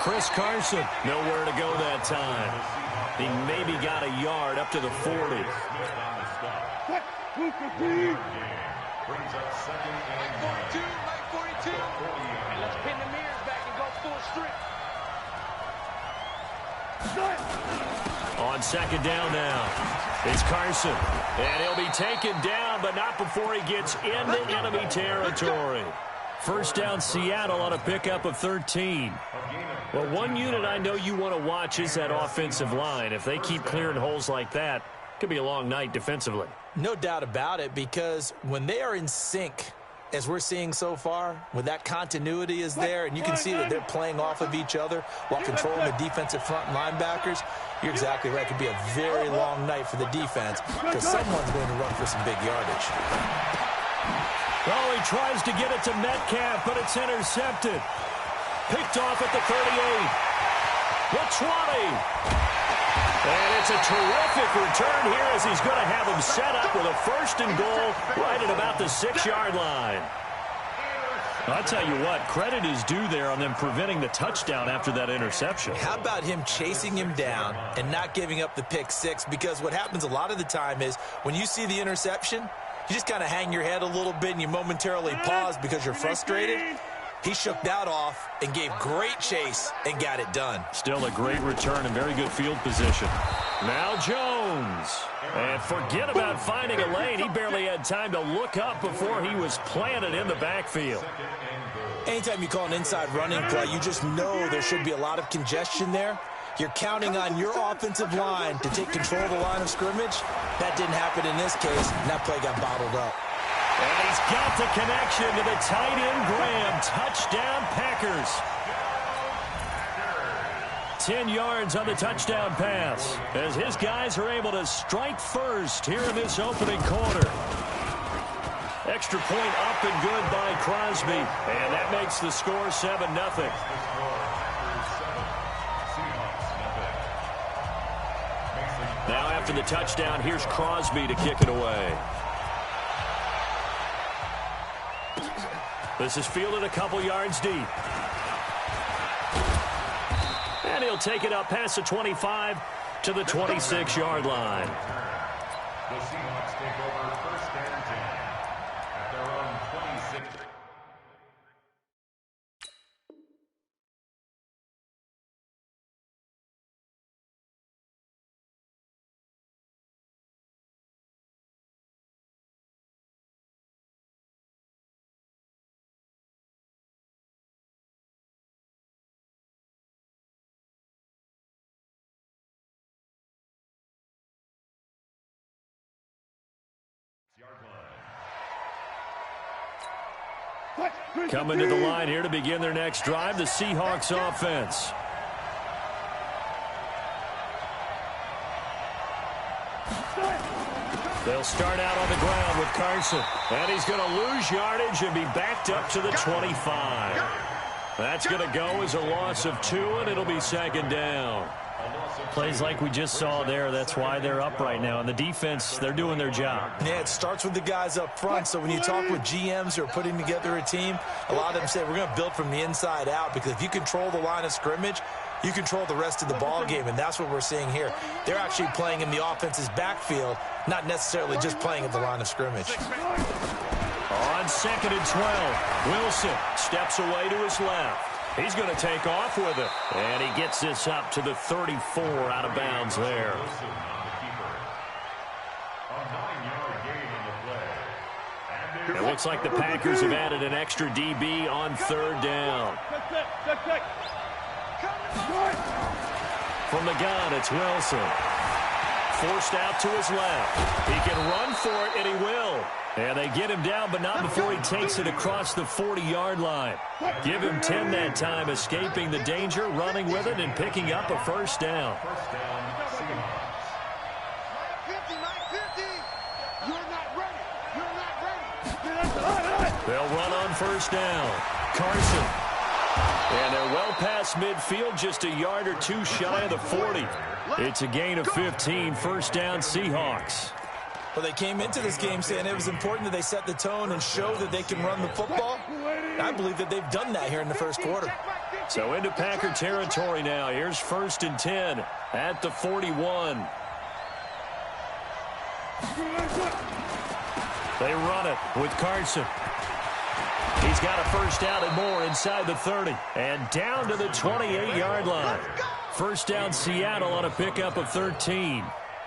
Chris Carson, nowhere to go that time. He maybe got a yard up to the 40. Brings up second and 42, like 42. And let's pin the mirrors back and go full strength. On second down now, it's Carson. And he'll be taken down, but not before he gets into enemy territory. First down, Seattle on a pickup of 13. Well, one unit I know you want to watch is that offensive line. If they keep clearing holes like that, it could be a long night defensively. No doubt about it, because when they are in sync, as we're seeing so far, when that continuity is there, and you can see that they're playing off of each other while controlling the defensive front linebackers, you're exactly right. It could be a very long night for the defense because someone's going to run for some big yardage. Oh, he tries to get it to Metcalf, but it's intercepted. Picked off at the 38. The 20. And it's a terrific return here as he's going to have him set up with a first and goal right at about the 6-yard line. I'll tell you what, credit is due there on them preventing the touchdown after that interception. How about him chasing him down and not giving up the pick six? Because what happens a lot of the time is when you see the interception, you just kind of hang your head a little bit and you momentarily pause because you're frustrated. He shook that off and gave great chase and got it done. Still a great return and very good field position. Now Jones. And forget about finding a lane. He barely had time to look up before he was planted in the backfield. Anytime you call an inside running play, you just know there should be a lot of congestion there. You're counting on your offensive line to take control of the line of scrimmage. That didn't happen in this case, and that play got bottled up. And he's got the connection to the tight end, Graham. Touchdown, Packers. 10 yards on the touchdown pass as his guys are able to strike first here in this opening quarter. Extra point up and good by Crosby. And that makes the score 7-0. Now after the touchdown, here's Crosby to kick it away. This is fielded a couple yards deep. And he'll take it up past the 25 to the 26-yard line. The Seahawks take over first and 10 at their own 26. Coming to the line here to begin their next drive, the Seahawks offense. They'll start out on the ground with Carson. And he's going to lose yardage and be backed up to the 25. That's going to go as a loss of 2, and it'll be second down. Plays like we just saw there, that's why they're up right now. And the defense, they're doing their job. Yeah, it starts with the guys up front. So when you talk with GMs who are putting together a team, a lot of them say we're going to build from the inside out, because if you control the line of scrimmage, you control the rest of the ball game, and that's what we're seeing here. They're actually playing in the offense's backfield, not necessarily just playing at the line of scrimmage. On second and 12, Wilson steps away to his left. He's going to take off with it. And he gets this up to the 34 out of bounds there. It looks like the Packers have added an extra DB on third down. From the gun, it's Wilson. Forced out to his left. He can run for it, and he will. And they get him down, but not before he takes it across the 40-yard line. Give him 10 that time, escaping the danger, running with it, and picking up a first down. They'll run on first down. Carson. And they're well past midfield, just a yard or two shy of the 40. It's a gain of 15, first down Seahawks. Well, they came into this game saying it was important that they set the tone and show that they can run the football. I believe that they've done that here in the first quarter. So into Packer territory now. Here's 1st and 10 at the 41. They run it with Carson. He's got a first down and more inside the 30. And down to the 28-yard line. First down Seattle on a pickup of 13.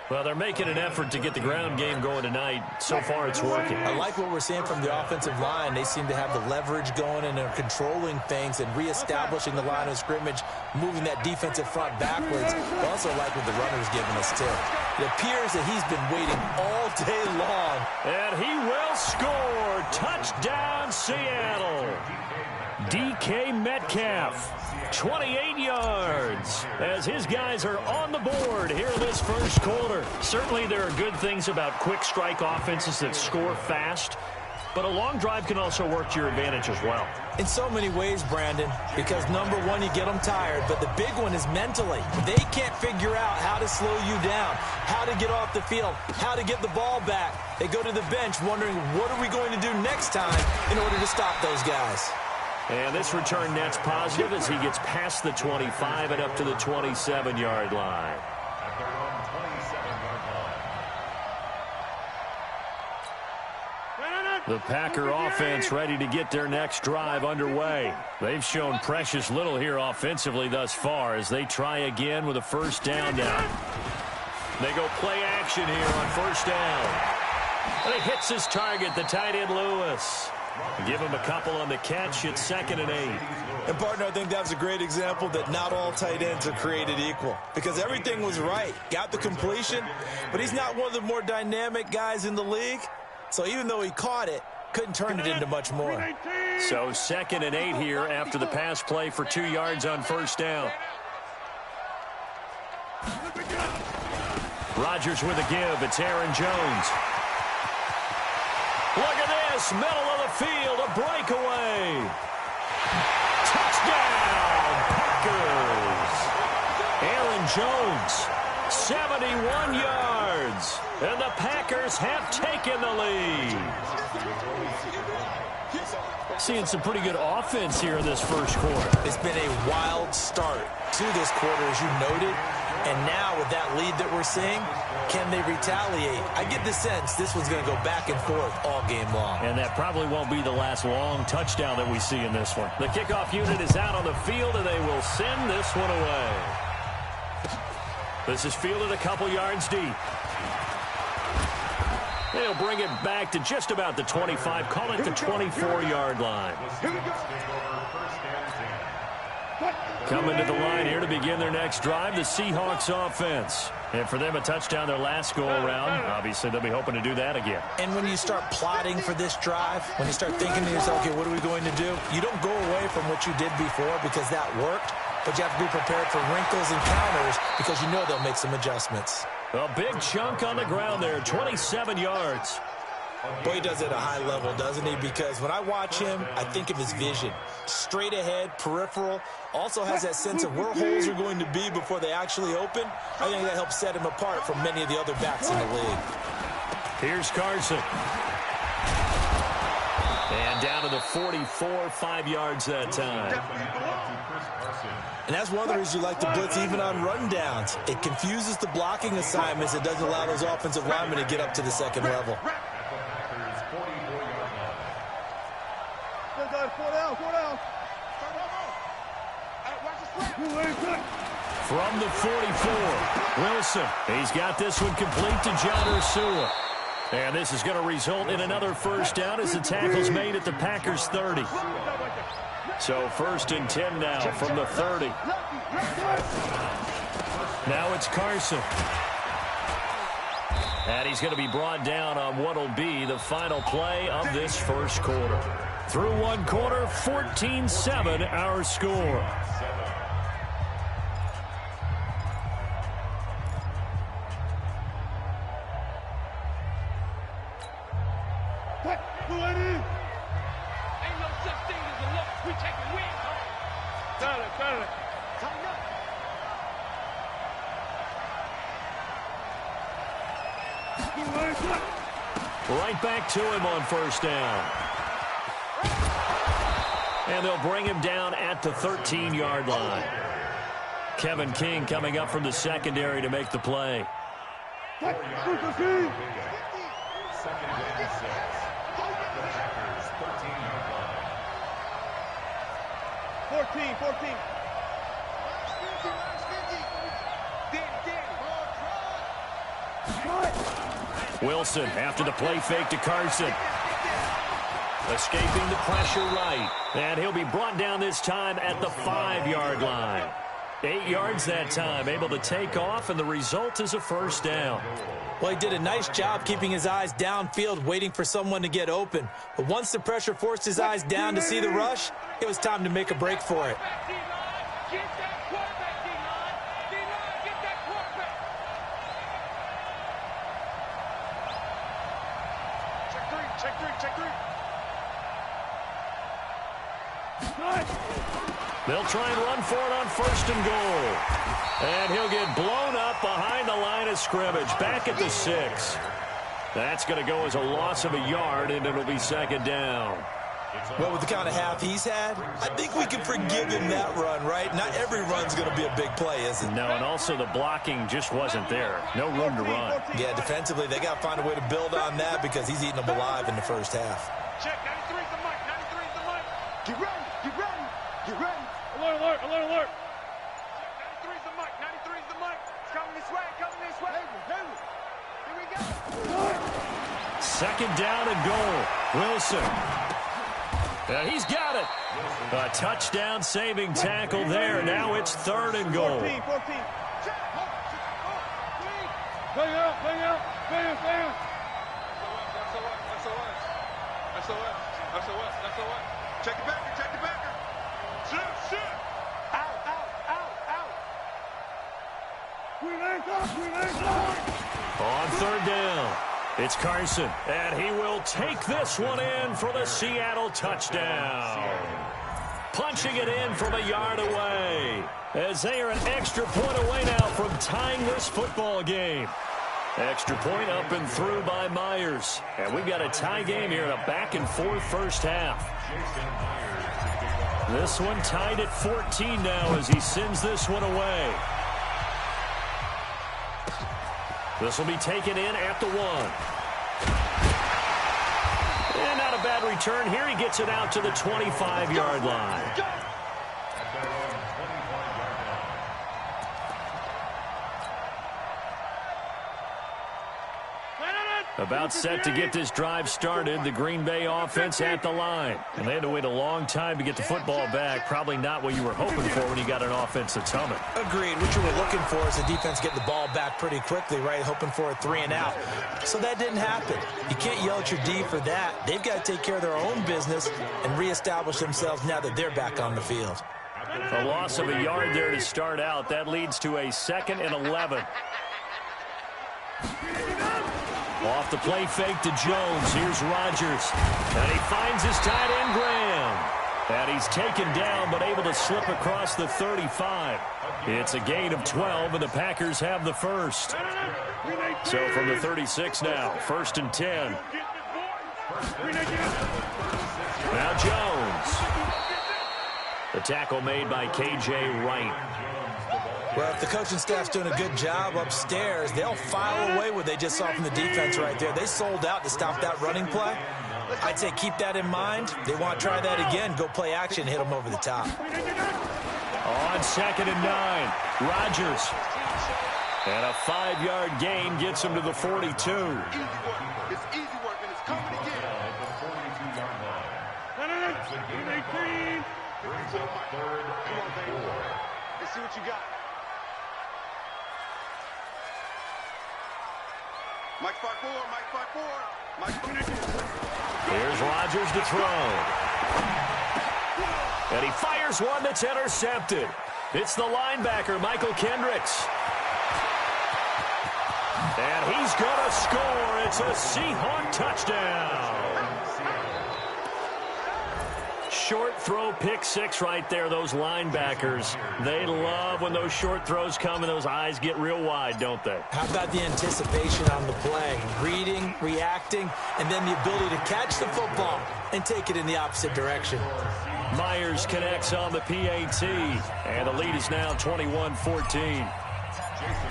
Well, they're making an effort to get the ground game going tonight. So far, it's working. I like what we're seeing from the offensive line. They seem to have the leverage going and are controlling things and reestablishing the line of scrimmage, moving that defensive front backwards. I also like what the runner's giving us, too. It appears that he's been waiting all day long. And he will score. Touchdown, Seattle. DK Metcalf. 28 yards as his guys are on the board here in this first quarter. Certainly there are good things about quick strike offenses that score fast, but a long drive can also work to your advantage as well. In so many ways, Brandon, because number one, you get them tired, but the big one is mentally. They can't figure out how to slow you down, how to get off the field, how to get the ball back. They go to the bench wondering, what are we going to do next time in order to stop those guys? And this return net's positive as he gets past the 25 and up to the 27-yard line. The Packer offense ready to get their next drive underway. They've shown precious little here offensively thus far as they try again with a first down now. They go play action here on first down. And he hits his target, the tight end Lewis. Give him a couple on the catch. It's 2nd and 8. And, partner, I think that's a great example that not all tight ends are created equal because everything was right. Got the completion, but he's not one of the more dynamic guys in the league. So even though he caught it, couldn't turn it into much more. So 2nd and 8 here after the pass play for 2 yards on first down. Rodgers with a give. It's Aaron Jones. Look at this, middle of the field, a breakaway. Touchdown, Packers. Aaron Jones, 71 yards, and the Packers have taken the lead. Seeing some pretty good offense here in this first quarter. It's been a wild start to this quarter, as you noted. And now with that lead that we're seeing, can they retaliate? I get the sense this one's going to go back and forth all game long. And that probably won't be the last long touchdown that we see in this one. The kickoff unit is out on the field, and they will send this one away. This is fielded a couple yards deep. They'll bring it back to just about the 25, call it the 24-yard line. Coming to the line here to begin their next drive, the Seahawks offense. And for them, a touchdown their last go-around. Obviously, they'll be hoping to do that again. And when you start plotting for this drive, when you start thinking to yourself, okay, what are we going to do? You don't go away from what you did before because that worked, but you have to be prepared for wrinkles and counters because you know they'll make some adjustments. A big chunk on the ground there, 27 yards. Boy, he does it at a high level, doesn't he? Because when I watch him, I think of his vision. Straight ahead, peripheral. Also has that sense of where holes are going to be before they actually open. I think that helps set him apart from many of the other backs in the league. Here's Carson. And down to the 44, 5 yards that time. And that's one of the reasons you like to blitz even on rundowns. It confuses the blocking assignments. It doesn't allow those offensive linemen to get up to the second level. From the 44, Wilson. He's got this one complete to John Ursula. And this is going to result in another first down as the tackle's made at the Packers 30. So 1st and 10 now from the 30. Now it's Carson. And he's going to be brought down on what will be the final play of this first quarter. Through one quarter, 14-7 our score. Right back to him on first down. And they'll bring him down at the 13-yard line. Kevin King coming up from the secondary to make the play. 2nd and 6. The Packers 13-yard line. 14. Wilson after the play fake to Carson. Escaping the pressure right. And he'll be brought down this time at the 5-yard line. 8 yards that time, able to take off, and the result is a first down. Well, he did a nice job keeping his eyes downfield, waiting for someone to get open. But once the pressure forced his eyes down to see the rush, it was time to make a break for it. Check three. They'll try and run for it on 1st and goal. And he'll get blown up behind the line of scrimmage, back at the 6. That's going to go as a loss of a yard, and it'll be 2nd down. Well, with the kind of half he's had, I think we can forgive him that run, right? Not every run's going to be a big play, is it? No, and also the blocking just wasn't there. No room to run. Yeah, defensively, they got to find a way to build on that because he's eating them alive in the first half. Check, 93's the mic. Get ready. Alert. 93's the mic. It's coming this way. Here we go. 2nd down and goal. Wilson. He's got it. A touchdown saving tackle there. Now it's 3rd and goal. 14. Play out. SOS. Check the backer. Shoot. Out. On 3rd down, it's Carson, and he will take this one in for the Seattle touchdown. Punching it in from a yard away, as they are an extra point away now from tying this football game. Extra point up and through by Myers. And we've got a tie game here in a back-and-forth first half. This one tied at 14 now as he sends this one away. This will be taken in at the 1. And not a bad return here. He gets it out to the 25-yard line. About set to get this drive started, the Green Bay offense at the line. And they had to wait a long time to get the football back. Probably not what you were hoping for when you got an offense that's humming. Agreed. What you were looking for is the defense getting the ball back pretty quickly, right? Hoping for a 3 and out. So that didn't happen. You can't yell at your D for that. They've got to take care of their own business and reestablish themselves now that they're back on the field. A loss of a yard there to start out. That leads to a 2nd and 11. Off the play fake to Jones. Here's Rodgers. And he finds his tight end, Graham. And he's taken down but able to slip across the 35. It's a gain of 12, and the Packers have the first. So from the 36 now, 1st and 10. Now Jones. The tackle made by K.J. Wright. Well, if the coaching staff's doing a good job upstairs, they'll file away what they just saw from the defense right there. They sold out to stop that running play. I'd say keep that in mind. They want to try that again. Go play action, hit them over the top. On 2nd and 9, Rodgers. And a 5-yard gain gets him to the 42. It's easy work, and it's coming again. Let's see what you got. Mike 5-4. Here's Rodgers to throw. And he fires one that's intercepted. It's the linebacker, Michael Kendricks. And he's going to score. It's a Seahawk touchdown. Short throw, pick 6 right there, those linebackers. They love when those short throws come and those eyes get real wide, don't they? How about the anticipation on the play? Reading, reacting, and then the ability to catch the football and take it in the opposite direction. Myers connects on the PAT, and the lead is now 21-14.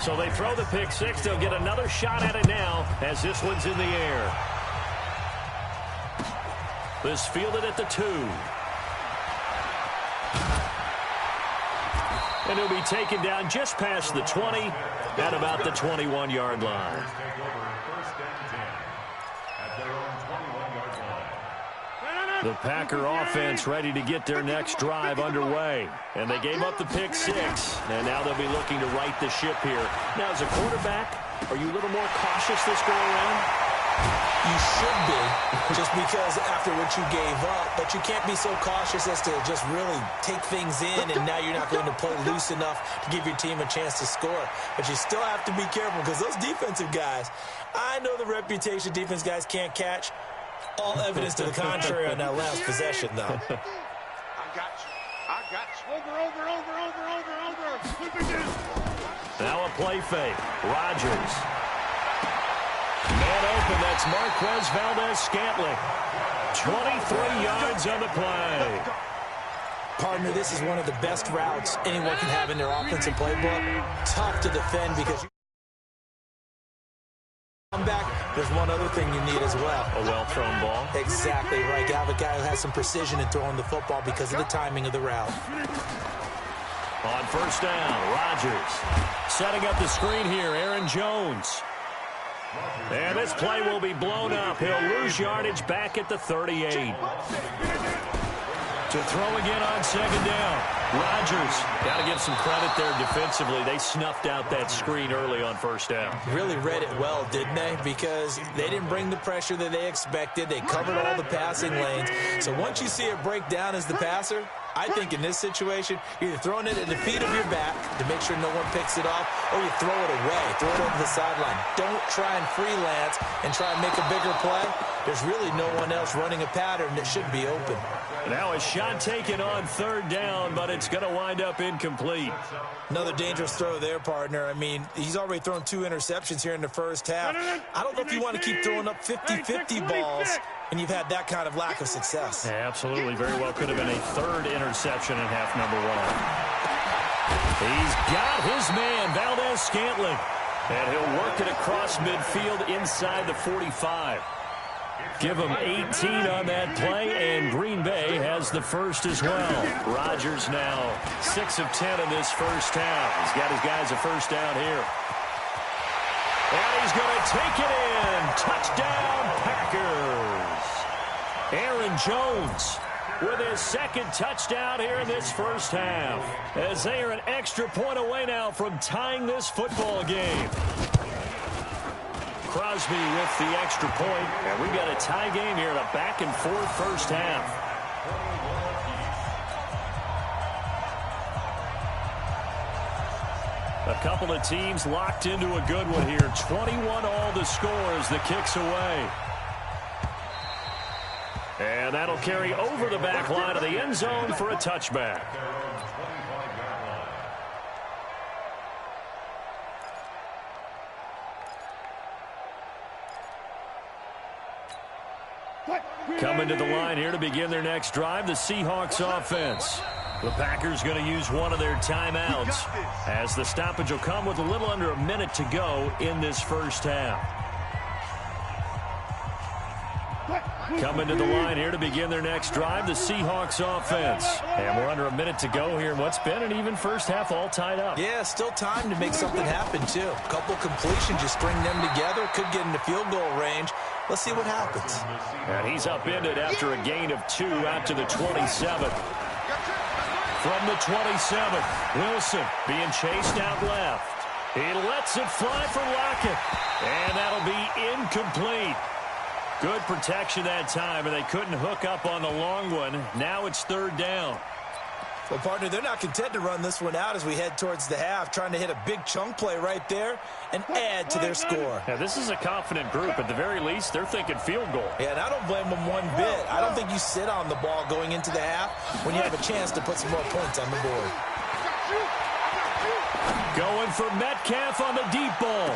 So they throw the pick six. They'll get another shot at it now as this one's in the air. This fielded at the 2. And he'll be taken down just past the 20 at about the 21-yard line. The Packer offense ready to get their next drive underway. And they gave up the pick six. And now they'll be looking to right the ship here. Now, as a quarterback, are you a little more cautious this go around? You should be, just because after what you gave up. But you can't be so cautious as to just really take things in, and now you're not going to play loose enough to give your team a chance to score. But you still have to be careful, because those defensive guys, I know the reputation defense guys can't catch. All evidence to the contrary on that last possession, though. I got you. I got you. Over. Now a play fake. Rodgers. Man open, that's Marquez Valdes-Scantling. 23 yards on the play. Partner, this is one of the best routes anyone can have in their offensive playbook. Tough to defend because you come back. There's one other thing you need as well. A well-thrown ball. Exactly right. You have a guy who has some precision in throwing the football because of the timing of the route. On first down, Rodgers setting up the screen here. Aaron Jones. And this play will be blown up. He'll lose yardage back at the 38. To throw again on second down. Rodgers. Got to give some credit there defensively. They snuffed out that screen early on first down. Really read it well, didn't they? Because they didn't bring the pressure that they expected. They covered all the passing lanes. So once you see it break down as the passer, I think in this situation, you're either throwing it at the feet of your back to make sure no one picks it off, or you throw it away, throw it over the sideline. Don't try and freelance and try and make a bigger play. There's really no one else running a pattern that should be open. Now a shot taken on third down, but it's going to wind up incomplete. Another dangerous throw there, partner. I mean, he's already thrown 2 interceptions here in the first half. I don't know if you want to keep throwing up 50-50 balls and you've had that kind of lack of success. Yeah, absolutely. Very well could have been a third interception in half number 1. He's got his man, Valdes-Scantling. And he'll work it across midfield inside the 45. Give him 18 on that play, and Green Bay has the first as well. Rodgers now 6 of 10 in this first half. He's got his guys a first down here. And he's going to take it in. Touchdown, Packers. Aaron Jones with his second touchdown here in this first half, as they are an extra point away now from tying this football game. Crosby with the extra point, and we've got a tie game here in a back-and-forth first half. A couple of teams locked into a good one here. 21 all the score as the kick's away. And that'll carry over the back line of the end zone for a touchback. Coming to the line here to begin their next drive, the Seahawks offense. The Packers going to use one of their timeouts, as the stoppage will come with a little under a minute to go in this first half. Coming to the line here to begin their next drive, the Seahawks offense. And we're under a minute to go here in what's been an even first half, all tied up. Yeah, still time to make something happen, too. A couple completions, you string them together, could get into field goal range. Let's see what happens. And he's upended after a gain of 2 out to the 27th. From the 27th, Wilson being chased out left. He lets it fly for Lockett. And that'll be incomplete. Good protection that time, and they couldn't hook up on the long one. Now it's third down. Well, partner, they're not content to run this one out as we head towards the half, trying to hit a big chunk play right there and add to their score. Yeah, this is a confident group. At the very least, they're thinking field goal. Yeah, and I don't blame them one bit. I don't think you sit on the ball going into the half when you have a chance to put some more points on the board. Going for Metcalf on the deep ball.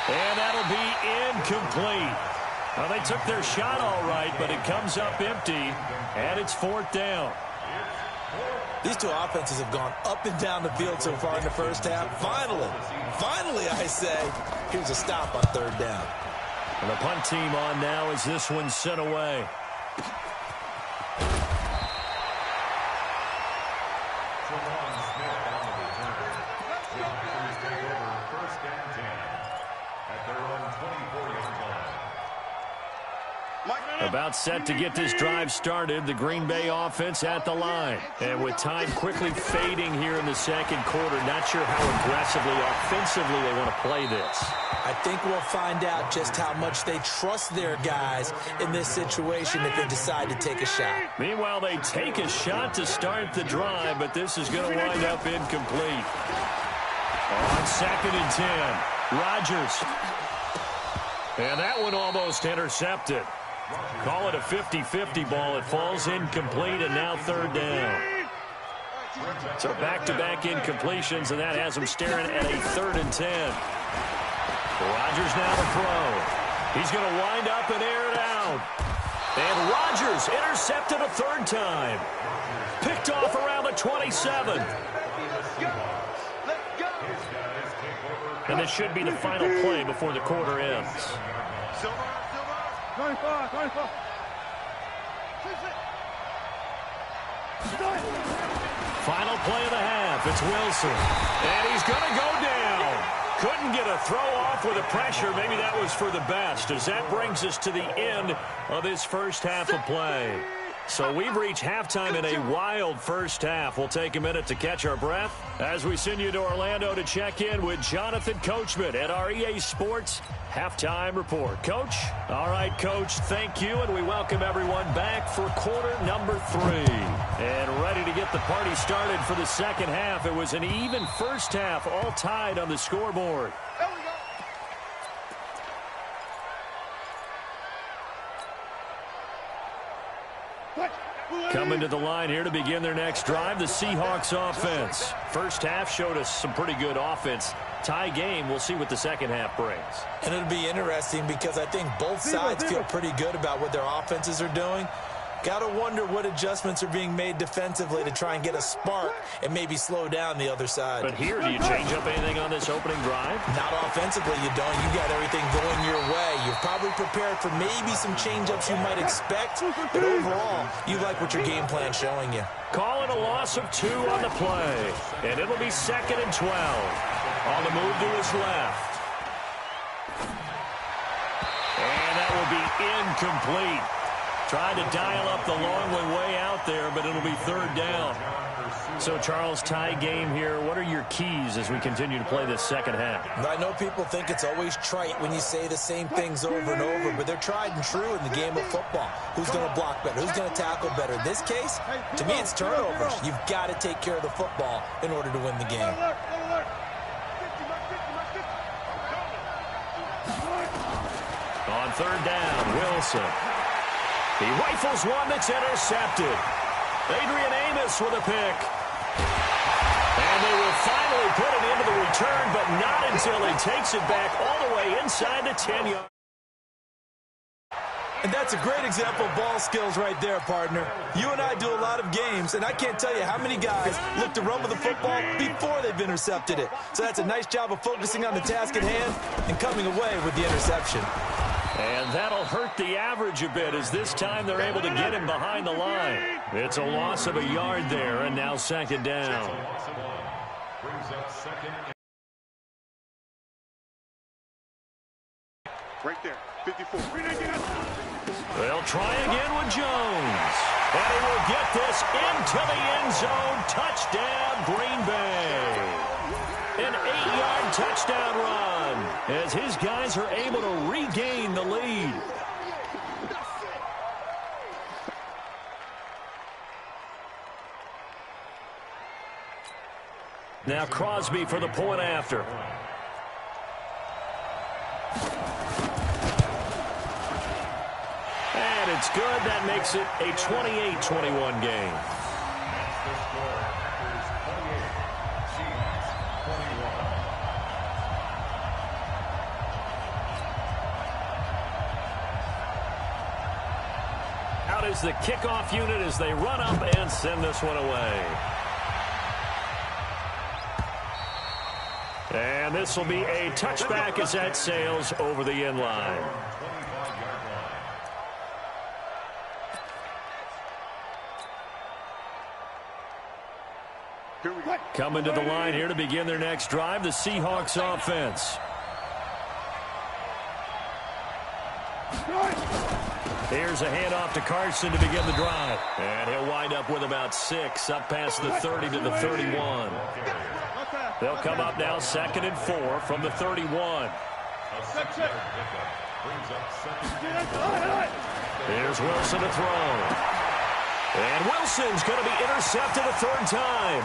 And that'll be incomplete. Well, they took their shot all right, but it comes up empty, and it's fourth down. These two offenses have gone up and down the field so far in the first half. Finally, I say, here's a stop on third down. And the punt team on now as this one's sent away. About set to get this drive started, the Green Bay offense at the line. And with time quickly fading here in the second quarter, not sure how aggressively, offensively they want to play this. I think we'll find out just how much they trust their guys in this situation if they decide to take a shot. Meanwhile, they take a shot to start the drive, but this is going to wind up incomplete. On 2nd and 10, Rodgers. And that one almost intercepted. Call it a 50-50 ball. It falls incomplete, and now third down. So back-to-back incompletions, and that has them staring at a 3rd and 10. Rodgers now to throw. He's going to wind up and air it out. And Rodgers intercepted a 3rd time. Picked off around the 27. And this should be the final play before the quarter ends. 25. Final play of the half. It's Wilson. And he's going to go down. Couldn't get a throw off with the pressure. Maybe that was for the best, as that brings us to the end of this first half of play. So we've reached halftime in a wild first half. We'll take a minute to catch our breath as we send you to Orlando to check in with Jonathan Coachman at our EA Sports Halftime Report. Coach? All right, Coach, thank you, and we welcome everyone back for quarter number 3. And ready to get the party started for the second half. It was an even first half, all tied on the scoreboard. Coming to the line here to begin their next drive, the Seahawks offense. First half showed us some pretty good offense. Tie game, we'll see what the second half brings. And it'll be interesting because I think both sides feel pretty good about what their offenses are doing. Got to wonder what adjustments are being made defensively to try and get a spark and maybe slow down the other side. But here, do you change up anything on this opening drive? Not offensively, you don't. You got everything going your way. You're probably prepared for maybe some change-ups you might expect, but overall, you like what your game plan's showing you. Call it a loss of 2 on the play, and it'll be 2nd and 12. On the move to his left. And that will be incomplete. Trying to dial up the long way out there, but it'll be 3rd down. So, Charles, tie game here. What are your keys as we continue to play this second half? I know people think it's always trite when you say the same things over and over, but they're tried and true in the game of football. Who's going to block better? Who's going to tackle better? In this case, to me, it's turnovers. You've got to take care of the football in order to win the game. On 3rd down, Wilson. He rifles one that's intercepted. Adrian Amos with a pick. And they will finally put it into the return, but not until he takes it back all the way inside the 10-yard. And that's a great example of ball skills right there, partner. You and I do a lot of games, and I can't tell you how many guys look to run with the football before they've intercepted it. So that's a nice job of focusing on the task at hand and coming away with the interception. And that'll hurt the average a bit as this time they're able to get him behind the line. It's a loss of a yard there, and now 2nd down. Right there, 54. They'll try again with Jones. And he will get this into the end zone. Touchdown, Green Bay. An 8-yard touchdown run as his guys are able to regain the lead. Now Crosby for the point after. And it's good. That makes it a 28-21 game. is the kickoff unit as they run up and send this one away. And this will be a touchback as that sails over the end line. Coming to the line here to begin their next drive, the Seahawks offense. Here's a handoff to Carson to begin the drive. And he'll wind up with about 6, up past the 30 to the 31. They'll come up now 2nd and 4 from the 31. Here's Wilson to throw. And Wilson's going to be intercepted a 3rd time.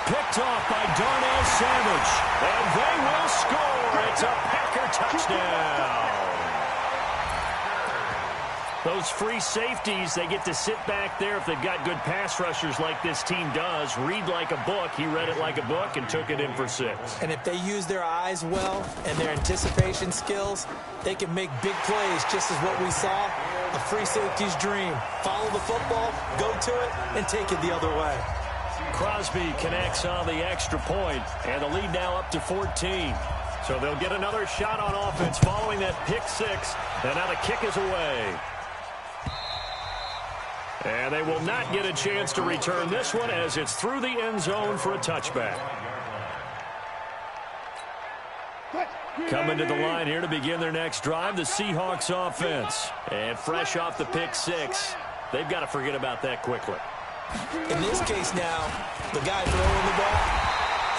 Picked off by Darnell Savage. And they will score. It's a Packer touchdown. Those free safeties, they get to sit back there if they've got good pass rushers like this team does. Read like a book. He read it like a book and took it in for 6. And if they use their eyes well and their anticipation skills, they can make big plays, just as what we saw. A free safety's dream. Follow the football, go to it, and take it the other way. Crosby connects on the extra point, and the lead now up to 14. So they'll get another shot on offense following that pick 6, and now the kick is away. And they will not get a chance to return this one as it's through the end zone for a touchback. Coming to the line here to begin their next drive, the Seahawks offense. And fresh off the pick 6, they've got to forget about that quickly. In this case now, the guy throwing the ball,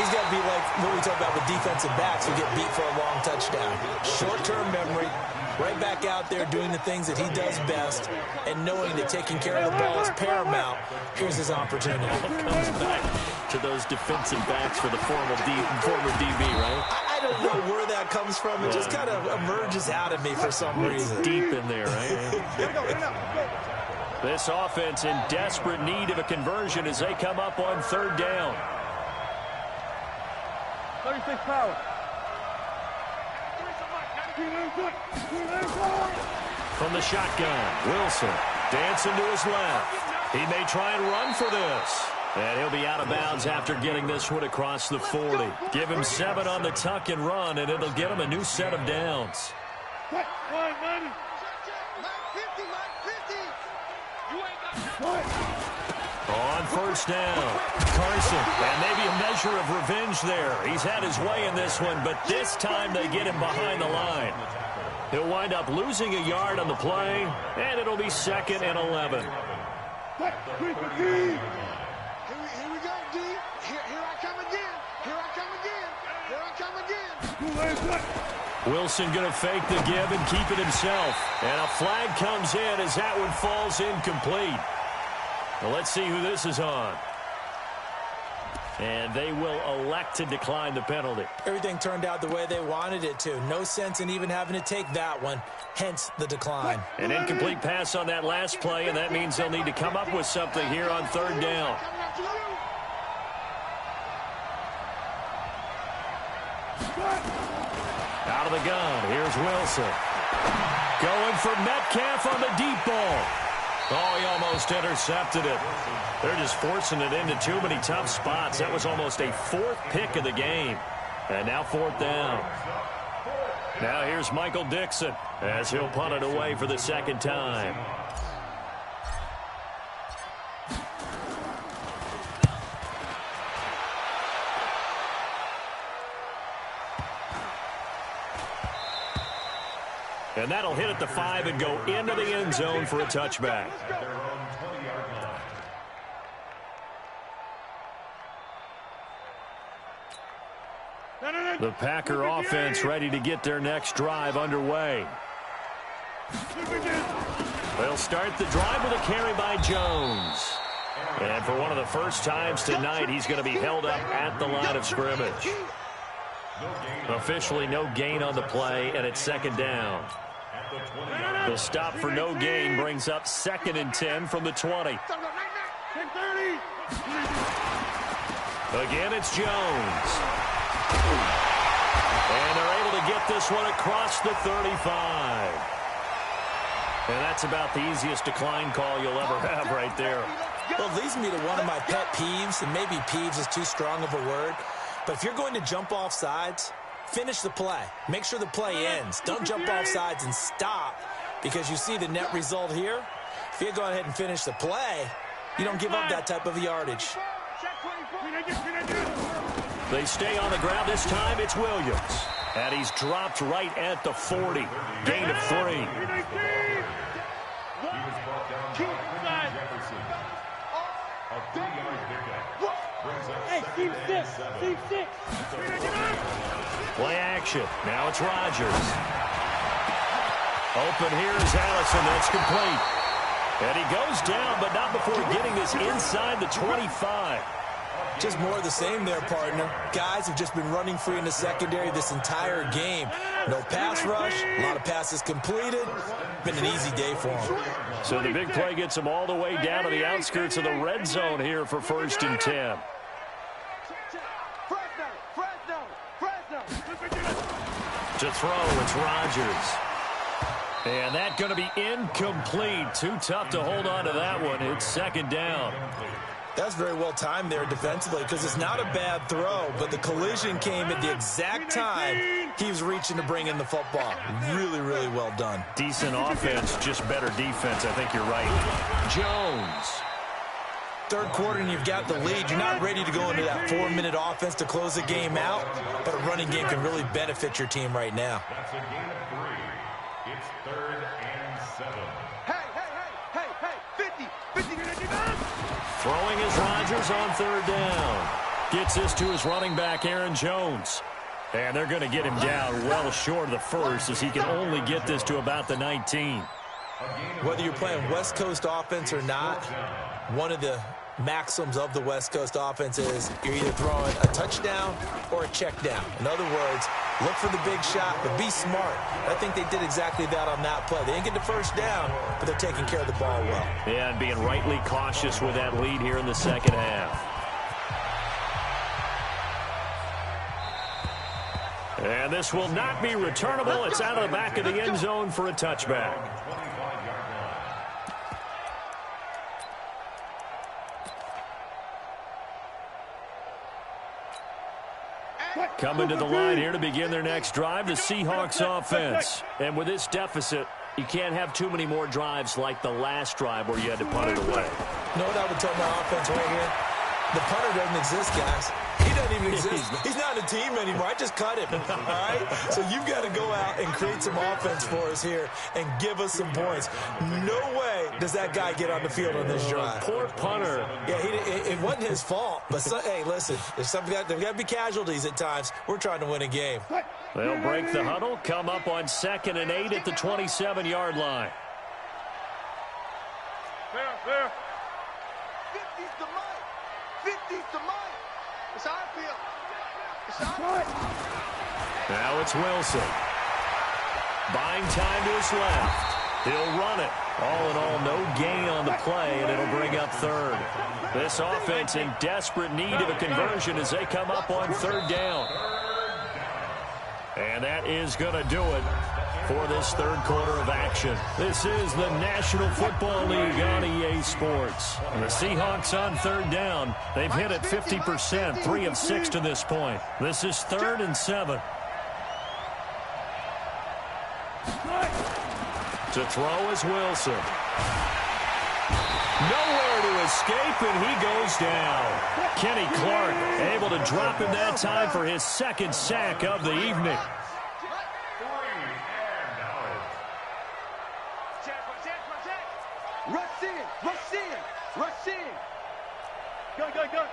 he's got to be like what we talk about with defensive backs who get beat for a long touchdown. Short-term memory, right back out there doing the things that he does best, and knowing that taking care of the ball is paramount. Here's his opportunity. Comes back to those defensive backs for the former DB, right? I don't know where that comes from. It just kind of emerges out of me for some reason. Deep in there, right? This offense in desperate need of a conversion as they come up on 3rd down. 36 power. From the shotgun, Wilson dancing to his left. He may try and run for this. And he'll be out of bounds after getting this one across the 40. Give him 7 on the tuck and run, and it'll get him a new set of downs. On 1st down, Carson, and maybe a measure of revenge there. He's had his way in this one, but this time they get him behind the line. He'll wind up losing a yard on the play, and it'll be 2nd and 11. Here we go, D. Here I come again. Here I come again. Here I come again. Wilson going to fake the give and keep it himself. And a flag comes in as that one falls incomplete. Well, let's see who this is on. And they will elect to decline the penalty. Everything turned out the way they wanted it to. No sense in even having to take that one, hence the decline. An incomplete pass on that last play, and that means they'll need to come up with something here on 3rd down. Out of the gun, here's Wilson. Going for Metcalf on the deep ball. Oh, he almost intercepted it. They're just forcing it into too many tough spots. That was almost a 4th pick of the game. And now 4th down. Now here's Michael Dixon as he'll punt it away for the 2nd time. And that'll hit at the 5 and go into the end zone for a touchback. The Packer offense ready to get their next drive underway. They'll start the drive with a carry by Jones. And for one of the first times tonight, he's going to be held up at the line of scrimmage. Officially no gain on the play, and it's 2nd down. The stop for no gain brings up 2nd and 10 from the 20. Again, it's Jones. And they're able to get this one across the 35. And that's about the easiest decline call you'll ever have right there. Well, it leads me to one of my pet peeves, and maybe peeves is too strong of a word, but if you're going to jump off sides, finish the play. Make sure the play ends. Don't jump off sides and stop, because you see the net result here. If you go ahead and finish the play, you don't give up that type of yardage. They stay on the ground. This time it's Williams. And he's dropped right at the 40. Gain of 3. Hey, team 6. Team 6. Play action. Now it's Rodgers. Open here is Allison. That's complete. And he goes down, but not before getting this inside the 25. Just more of the same there, partner. Guys have just been running free in the secondary this entire game. No pass rush, a lot of passes completed. Been an easy day for them. So the big play gets them all the way down to the outskirts of the red zone here for 1st and 10. To throw, it's Rodgers. And that's going to be incomplete. Too tough to hold on to that one. It's 2nd down. That's very well timed there defensively, because it's not a bad throw, but the collision came at the exact time he was reaching to bring in the football. Really, really well done. Decent offense, just better defense. I think you're right. Jones. 3rd quarter and you've got the lead. You're not ready to go into that 4-minute offense to close the game out, but a running game can really benefit your team right now. That's a gain of 3. It's 3rd and 7. Hey, 50. Throwing is Rodgers on 3rd down. Gets this to his running back, Aaron Jones. And they're going to get him down well short of the 1st, as he can only get this to about the 19. Whether you're playing West Coast offense or not, one of the maxims of the West Coast offense is you're either throwing a touchdown or a check down. In other words, look for the big shot, but be smart. I think they did exactly that on that play. They didn't get the 1st down, but they're taking care of the ball well. Yeah, and being rightly cautious with that lead here in the 2nd half. And this will not be returnable. It's out of the back of the end zone for a touchback. Coming to the line here to begin their next drive, the Seahawks offense. And with this deficit, you can't have too many more drives like the last drive where you had to punt it away. You know what I would tell my offense right here? The punter doesn't exist, guys. He doesn't even exist. He's not a team anymore. I just cut him, all right? So you've got to go out and create some offense for us here and give us some points. No way does that guy get on the field on this drive. Poor punter. Yeah, it wasn't his fault. But, hey, listen, there's got to be casualties at times. We're trying to win a game. They'll break the huddle, come up on 2nd and 8 at the 27-yard line. There. 50's the mic. 50's the mic. It's how I feel. It's how I feel. Now it's Wilson. Buying time to his left. He'll run it. All in all, no gain on the play, and it'll bring up 3rd. This offense in desperate need of a conversion as they come up on 3rd down. And that is going to do it for this 3rd quarter of action. This is the National Football League on EA Sports. And the Seahawks on 3rd down. They've hit it 50%, 3 of 6 to this point. This is 3rd and 7. To throw is Wilson. Nowhere to escape, and he goes down. Kenny Clark able to drop him that time for his 2nd sack of the evening. Rush in. Go.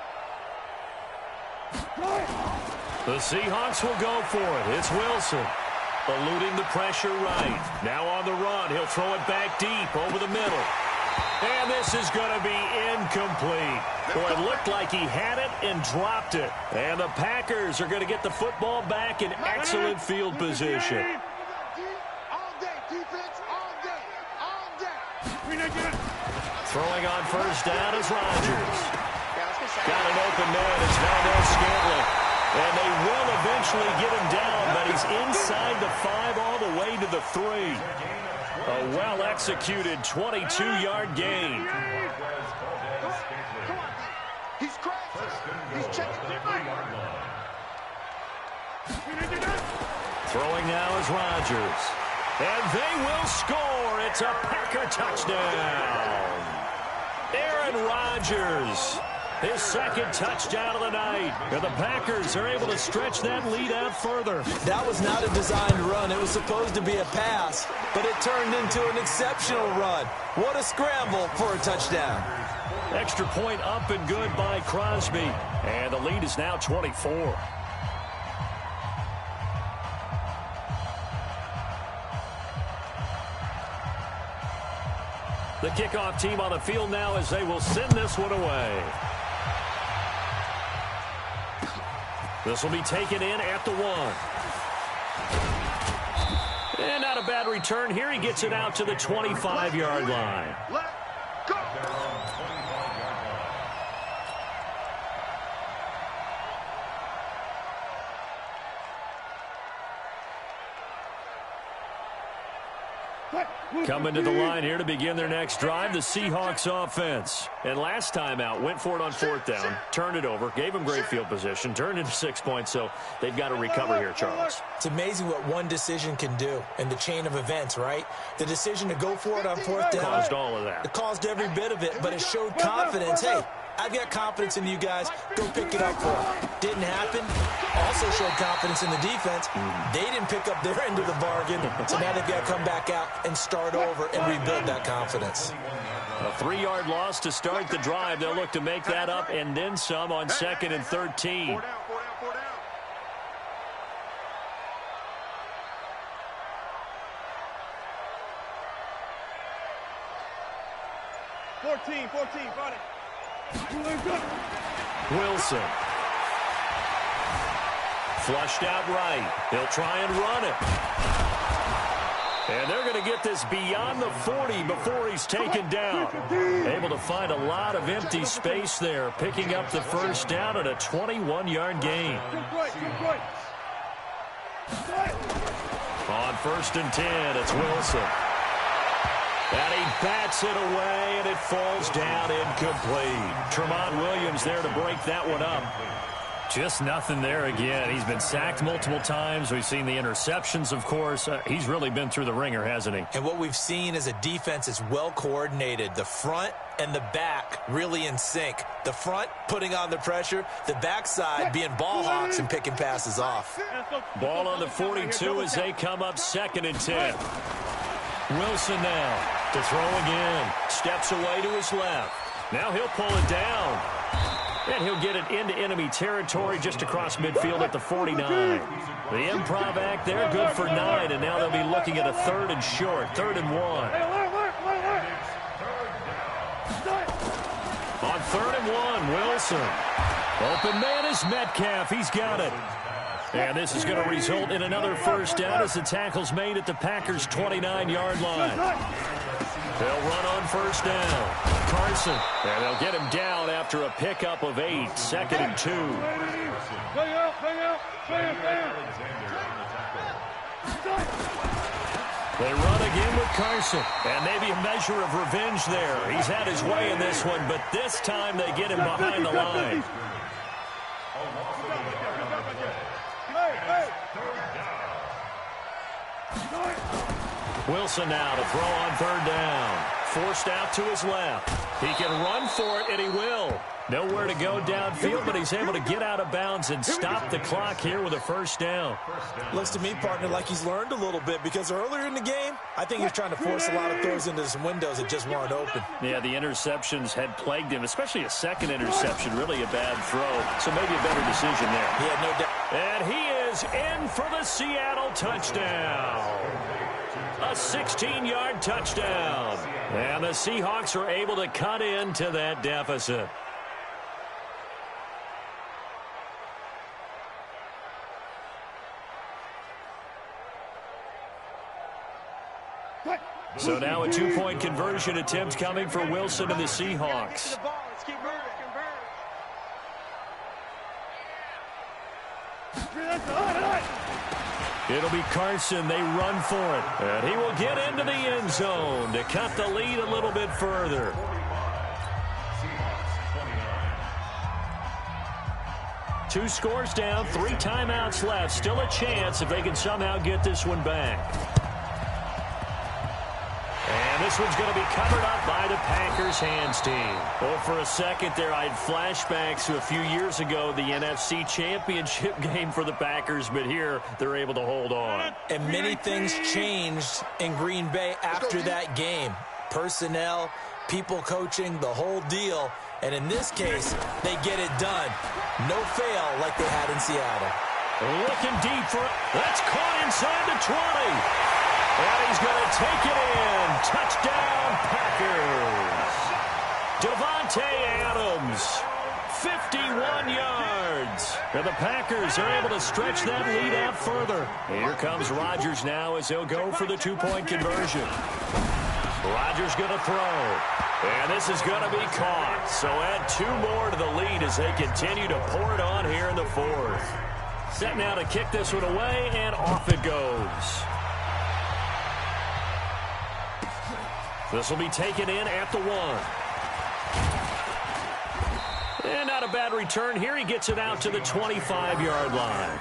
The Seahawks will go for it. It's Wilson. Eluding the pressure right. Now on the run. He'll throw it back deep over the middle. And this is going to be incomplete. Well, it looked like he had it and dropped it. And the Packers are going to get the football back in excellent field position. All day, defense, all day. Throwing on 1st down is Rodgers. Got an open man. It's Valdes-Scantling. And they will eventually get him down, but he's inside the 5 all the way to the 3. A well-executed 22-yard gain. Come on. He's crashing. He's checking the Throwing now is Rodgers. And they will score. It's a Packer touchdown. Aaron Rodgers, his second touchdown of the night. And the Packers are able to stretch that lead out further. That was not a designed run. It was supposed to be a pass, but it turned into an exceptional run. What a scramble for a touchdown. Extra point up and good by Crosby. And the lead is now 24. The kickoff team on the field now as they will send this one away. This will be taken in at the 1. And not a bad return here. He gets it out to the 25-yard line. Let go. Coming to the line here to begin their next drive, the Seahawks offense. And last time out, went for it on 4th down, turned it over, gave them great field position, turned into 6 points, so they've got to recover here, Charles. It's amazing what one decision can do in the chain of events, right? The decision to go for it on 4th down. Caused all of that. It caused every bit of it, but it showed confidence. Hey, I've got confidence in you guys. Go pick it up for them. Didn't happen. Also showed confidence in the defense. They didn't pick up their end of the bargain, so now they've got to come back out and start over and rebuild that confidence. A 3-yard loss to start the drive. They'll look to make that up and then some on 2nd and 13. 4 down. 14, got it. Wilson. Flushed out right. He'll try and run it. And they're going to get this beyond the 40 before he's taken down. Able to find a lot of empty space there, picking up the first down at a 21-yard gain. On 1st and 10, it's Wilson. And he bats it away, and it falls down incomplete. Tramon Williams there to break that one up. Just nothing there again. He's been sacked multiple times. We've seen the interceptions, of course. He's really been through the ringer, hasn't he? And what we've seen is a defense is well coordinated. The front and the back really in sync. The front putting on the pressure. The backside being ball hawks and picking passes off. Ball on the 42 as they come up 2nd and 10. Wilson now to throw again. Steps away to his left. Now he'll pull it down. And he'll get it into enemy territory just across midfield at the 49. The improv act there, good for 9. And now they'll be looking at a 3rd and short, 3rd and 1. On 3rd and 1, Wilson. Open man is Metcalf. He's got it. And this is going to result in another first down as the tackle's made at the Packers' 29-yard line. They'll run on 1st down. Carson. And they'll get him down after a pickup of 8. 2nd and 2. They run again with Carson. And maybe a measure of revenge there. He's had his way in this one, but this time they get him behind the line. Wilson now to throw on 3rd down. Forced out to his left. He can run for it, and he will. Nowhere to go downfield, but he's able to get out of bounds and stop the clock here with a first down. Looks to me, partner, like he's learned a little bit because earlier in the game, I think he was trying to force a lot of throws into some windows that just weren't open. Yeah, the interceptions had plagued him, especially a second interception, really a bad throw. So maybe a better decision there. Yeah, no doubt. And he is in for the Seattle touchdown. A 16-yard touchdown. And the Seahawks are able to cut into that deficit. So now a 2-point conversion attempt coming for Wilson and the Seahawks. It'll be Carson. They run for it. And he will get into the end zone to cut the lead a little bit further. Two scores down, 3 timeouts left. Still a chance if they can somehow get this one back. And this one's going to be covered up by the Packers hands team. Well, for a second there, I had flashbacks to a few years ago, the NFC Championship game for the Packers, but here they're able to hold on. And many things changed in Green Bay after that game. Personnel, people coaching, the whole deal. And in this case, they get it done. No fail like they had in Seattle. Looking deep for it. That's caught inside the 20. And he's going to take it in. Touchdown, Packers. Davante Adams, 51 yards. And the Packers are able to stretch that lead out further. Here comes Rodgers now as he'll go for the 2-point conversion. Rodgers going to throw. And this is going to be caught. So add 2 more to the lead as they continue to pour it on here in the 4th. Set now to kick this one away, and off it goes. This will be taken in at the 1. And not a bad return here. He gets it out to the 25-yard line.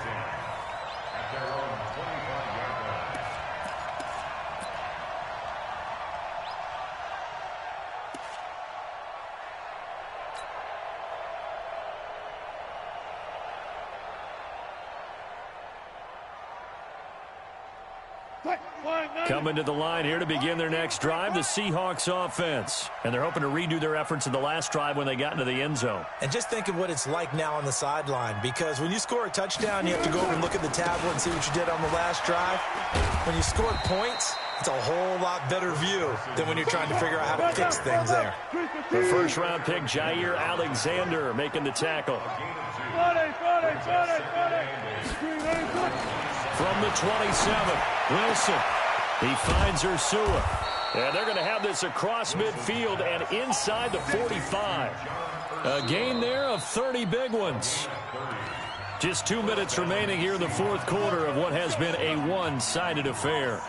Coming to the line here to begin their next drive, the Seahawks offense. And they're hoping to redo their efforts in the last drive when they got into the end zone. And just think of what it's like now on the sideline, because when you score a touchdown, you have to go over and look at the tablet and see what you did on the last drive. When you score points, it's a whole lot better view than when you're trying to figure out how to fix things there. The first-round pick, Jair Alexander, making the tackle. From the 27, Wilson. He finds Ursua. And they're going to have this across midfield and inside the 45. A gain there of 30 big ones. Just 2 minutes remaining here in the 4th quarter of what has been a one-sided affair.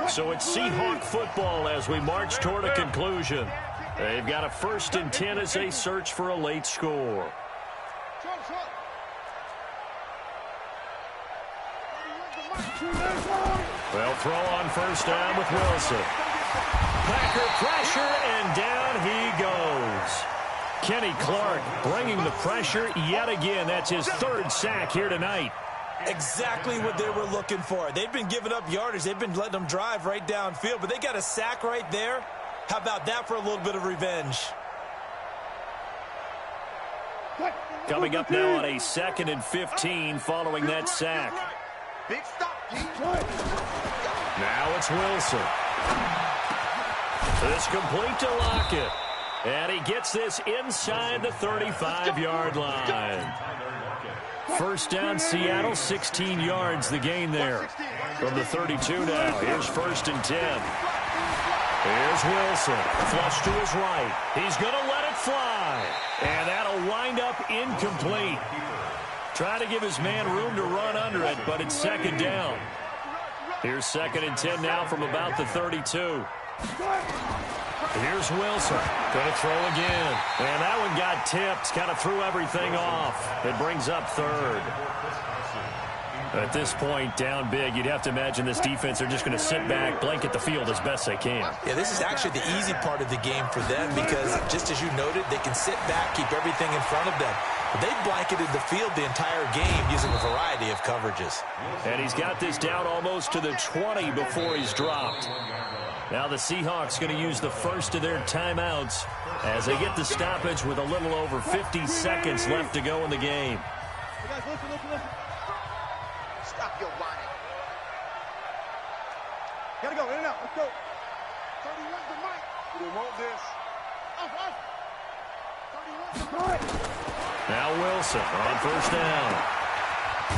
So it's Seahawk football as we march toward a conclusion. They've got a 1st and 10 as they search for a late score. Well, throw on first down with Wilson. Packer pressure, and down he goes. Kenny Clark bringing the pressure yet again. That's his 3rd sack here tonight. Exactly what they were looking for. They've been giving up yardage. They've been letting them drive right downfield, but they got a sack right there. How about that for a little bit of revenge? Coming up now on a 2nd and 15 following that sack. Big stop. Now it's Wilson. It's complete to Lockett. And he gets this inside the 35-yard line. First down, Seattle, 16 yards, the gain there. From the 32 now, here's 1st and 10. Here's Wilson, flush to his right. He's going to let it fly. And that'll wind up incomplete. Trying to give his man room to run under it, but it's 2nd down. Here's 2nd and 10 now from about the 32. Here's Wilson. Going to throw again. And that one got tipped. Kind of threw everything off. It brings up 3rd. At this point, down big, you'd have to imagine this defense are just going to sit back, blanket the field as best they can. Yeah, this is actually the easy part of the game for them because, just as you noted, they can sit back, keep everything in front of them. But they've blanketed the field the entire game using a variety of coverages. And he's got this down almost to the 20 before he's dropped. Now the Seahawks going to use the first of their timeouts as they get the stoppage with a little over 50 seconds left to go in the game. Listen. Stop your whining. Gotta go, in and out, let's go. 31's the mic. We want this. Off. 31's the mic. Now Wilson on first down.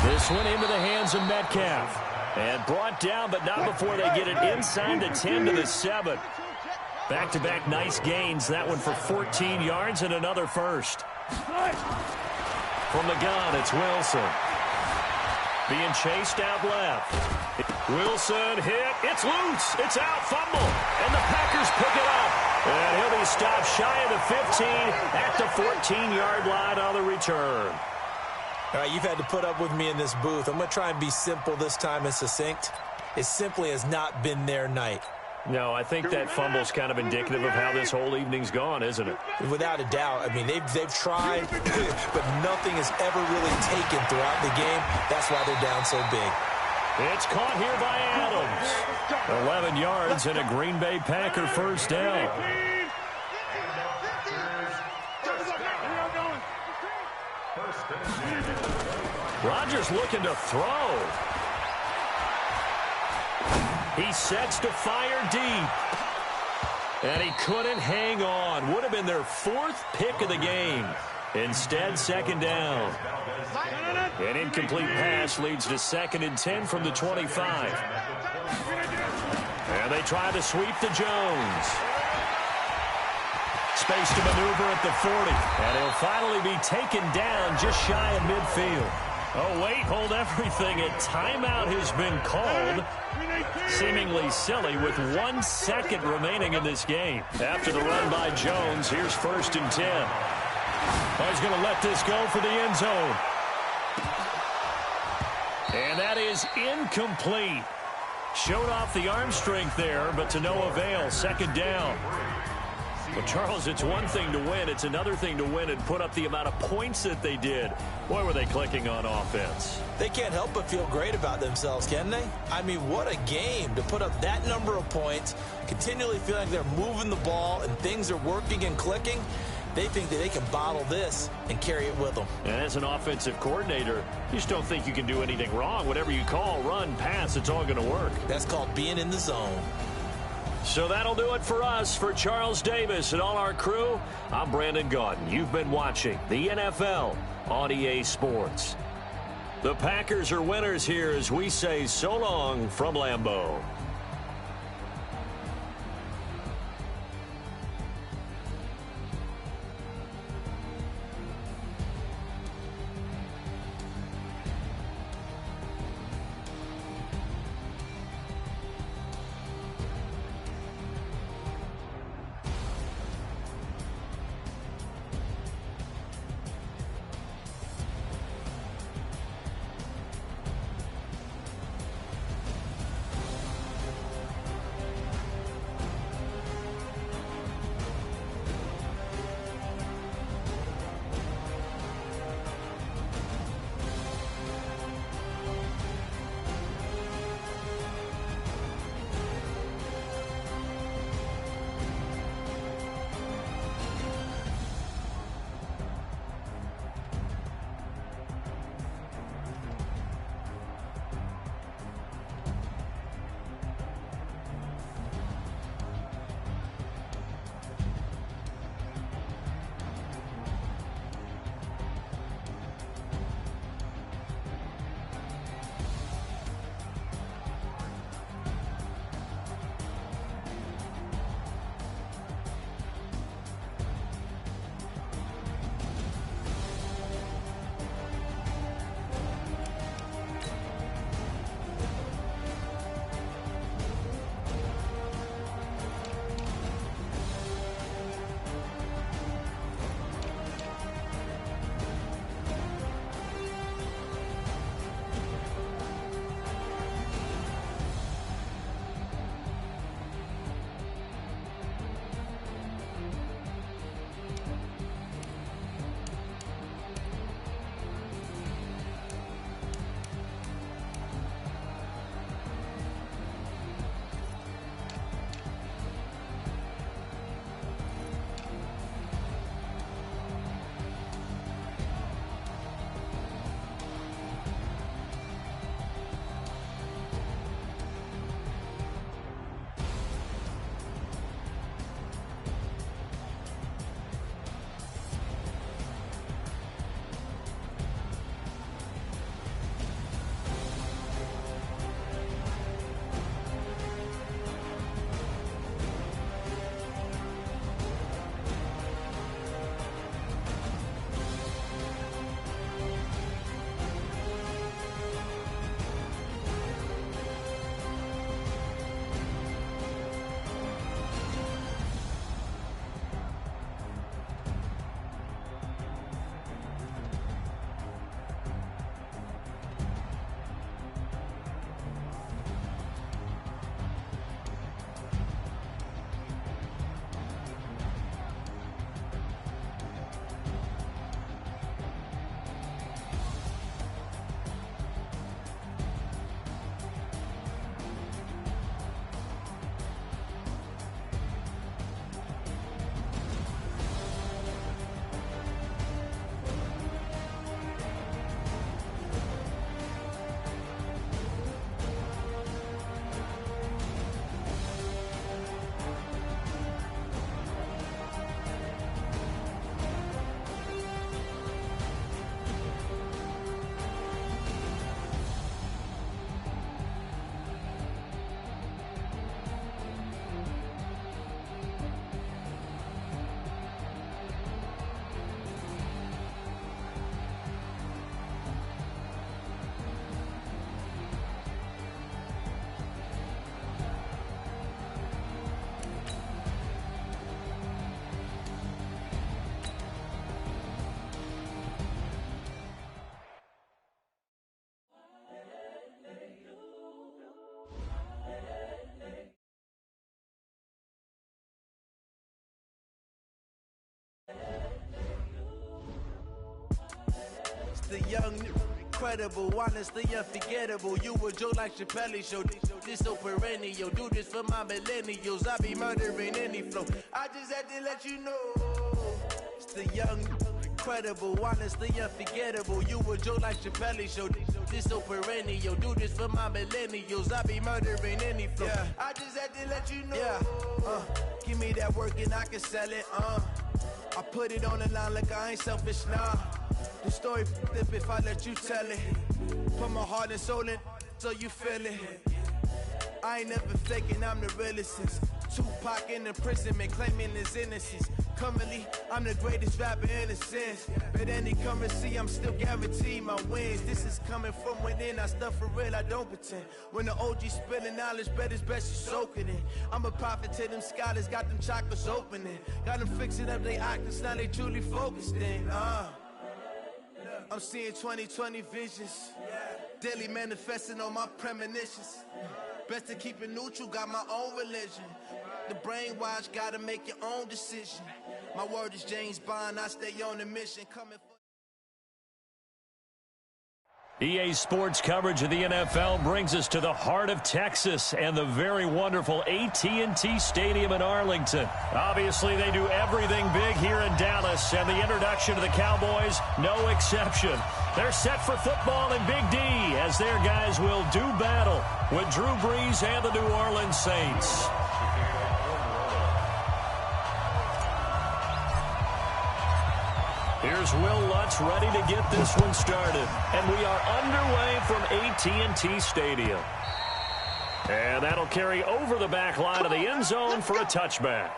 This one into the hands of Metcalf. And brought down, but not before they get it inside the 10 to the 7. Back-to-back nice gains. That one for 14 yards and another first. From the gun, it's Wilson. Being chased out left. Wilson hit. It's loose. It's out. Fumble. And the Packers pick it up. And he'll be stopped shy of the 15 at the 14-yard line on the return. All right, you've had to put up with me in this booth. I'm going to try and be simple this time and succinct. It simply has not been their night. No, I think that fumble's kind of indicative of how this whole evening's gone, isn't it? Without a doubt. I mean, they've tried, but nothing has ever really taken throughout the game. That's why they're down so big. It's caught here by Adams. 11 yards and a Green Bay Packer first down. Rodgers looking to throw. He sets to fire deep. And he couldn't hang on. Would have been their fourth pick of the game. Instead, second down. An incomplete pass leads to 2nd and 10 from the 25. And they try to sweep to Jones. Space to maneuver at the 40. And he'll finally be taken down just shy of midfield. Oh, wait, hold everything. A timeout has been called. Seemingly silly with 1 second remaining in this game. After the run by Jones, here's 1st and 10. Oh, he's going to let this go for the end zone. And that is incomplete. Showed off the arm strength there, but to no avail. 2nd down. Well, Charles, it's one thing to win. It's another thing to win and put up the amount of points that they did. Boy, were they clicking on offense. They can't help but feel great about themselves, can they? I mean, what a game to put up that number of points, continually feeling like they're moving the ball and things are working and clicking. They think that they can bottle this and carry it with them. And as an offensive coordinator, you just don't think you can do anything wrong. Whatever you call, run, pass, it's all going to work. That's called being in the zone. So that'll do it for us. For Charles Davis and all our crew, I'm Brandon Gaudin. You've been watching the NFL on EA Sports. The Packers are winners here as we say so long from Lambeau. the young, incredible, honestly unforgettable. You a joke like Chappelle Show. This so perennial. Do this for my millennials. I be murdering any flow. I just had to let you know. It's the young, incredible, honestly unforgettable. You a joke like Chappelle Show. This so perennial. Do this for my millennials. I be murdering any flow. Yeah. I just had to let you know. Yeah. Give me that work and I can sell it. I put it on the line like I ain't selfish, nah. The story flip if I let you tell it. Put my heart and soul in so you feel it. I ain't never faking, I'm the realest since Tupac in imprisonment, claiming his innocence. Currently, I'm the greatest rapper in a sense. But any currency, I'm still guaranteed my wins. This is coming from within, I stuff for real, I don't pretend. When the OG spilling knowledge, bet it's best you soak it in. I'm a prophet to them scholars, got them chakras opening. Got them fixing up they octaves, now they truly focused in. I'm seeing 2020 visions. Daily manifesting on my premonitions. Best to keep it neutral, got my own religion. The brainwash, gotta make your own decision. My word is James Bond, I stay on the mission. Coming for EA Sports coverage of the NFL brings us to the heart of Texas and the very wonderful AT&T Stadium in Arlington. Obviously, they do everything big here in Dallas, and the introduction to the Cowboys, no exception. They're set for football in Big D as their guys will do battle with Drew Brees and the New Orleans Saints. Here's Will Lutz ready to get this one started. And we are underway from AT&T Stadium. And that'll carry over the back line of the end zone for a touchback.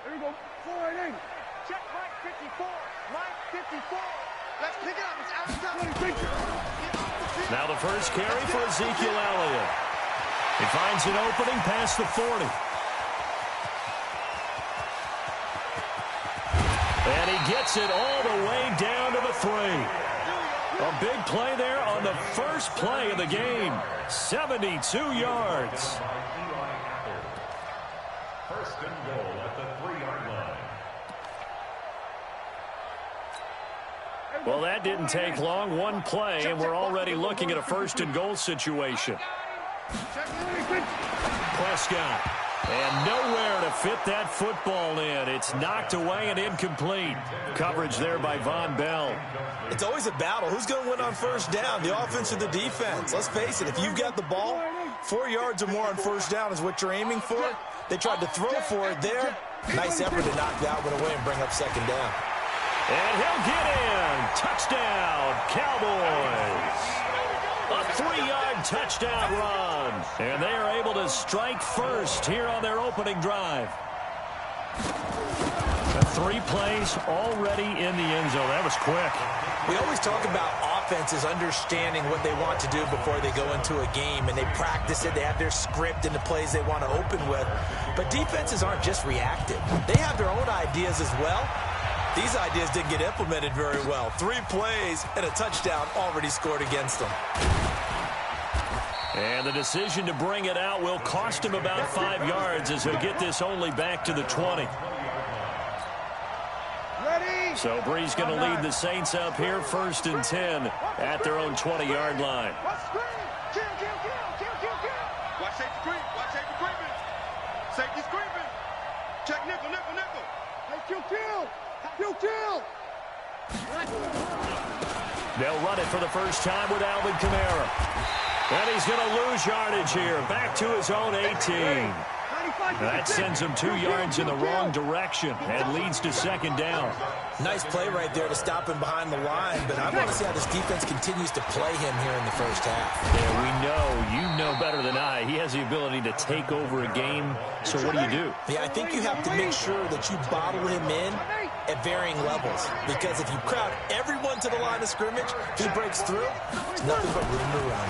Here we go. 4-8. Check Mike 54. Mike 54. Let's pick it up. It's outside. Now the first carry for Ezekiel Elliott. He finds an opening past the 40. And he gets it all the way down to the 3. A big play there on the first play of the game. 72 yards. First and goal at the 3-yard line. Well, that didn't take long. One play, and we're already looking at a first and goal situation. Prescott. And nowhere to fit that football in. It's knocked away and incomplete. Coverage there by Von Bell. It's always a battle. Who's going to win on first down, the offense or the defense? Let's face it, if you've got the ball, 4 yards or more on first down is what you're aiming for. They tried to throw for it there. Nice effort to knock that one away and bring up second down. And he'll get in. Touchdown, Cowboys. A 3-yard touchdown run. And they are able to strike first here on their opening drive. 3 plays already in the end zone. That was quick. We always talk about offenses understanding what they want to do before they go into a game, and they practice it. They have their script and the plays they want to open with. But defenses aren't just reactive. They have their own ideas as well. These ideas didn't get implemented very well. 3 plays and a touchdown already scored against them. And the decision to bring it out will cost him about 5 yards as he'll get this only back to the 20. So Brees going to lead the Saints up here, 1st and 10 at their own 20-yard line. Watch safety creep. Watch safety creeping. Safety's creeping. Check nickel. Hey, kill. They'll run it for the first time with Alvin Kamara. And he's going to lose yardage here. Back to his own 18. That sends him 2 yards in the wrong direction and leads to second down. Nice play right there to stop him behind the line, but I want to see how this defense continues to play him here in the first half. Yeah, we know, you know better than I, he has the ability to take over a game. So what do? Yeah, I think you have to make sure that you bottle him in at varying levels. Because if you crowd everyone to the line of scrimmage, if he breaks through, there's nothing but room to run.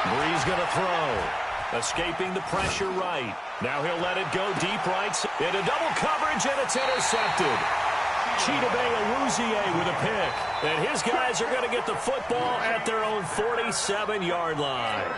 Brees going to throw. Escaping the pressure right. Now he'll let it go deep right. Into double coverage, and it's intercepted. Chidobe Awuzie with a pick. And his guys are going to get the football at their own 47-yard line.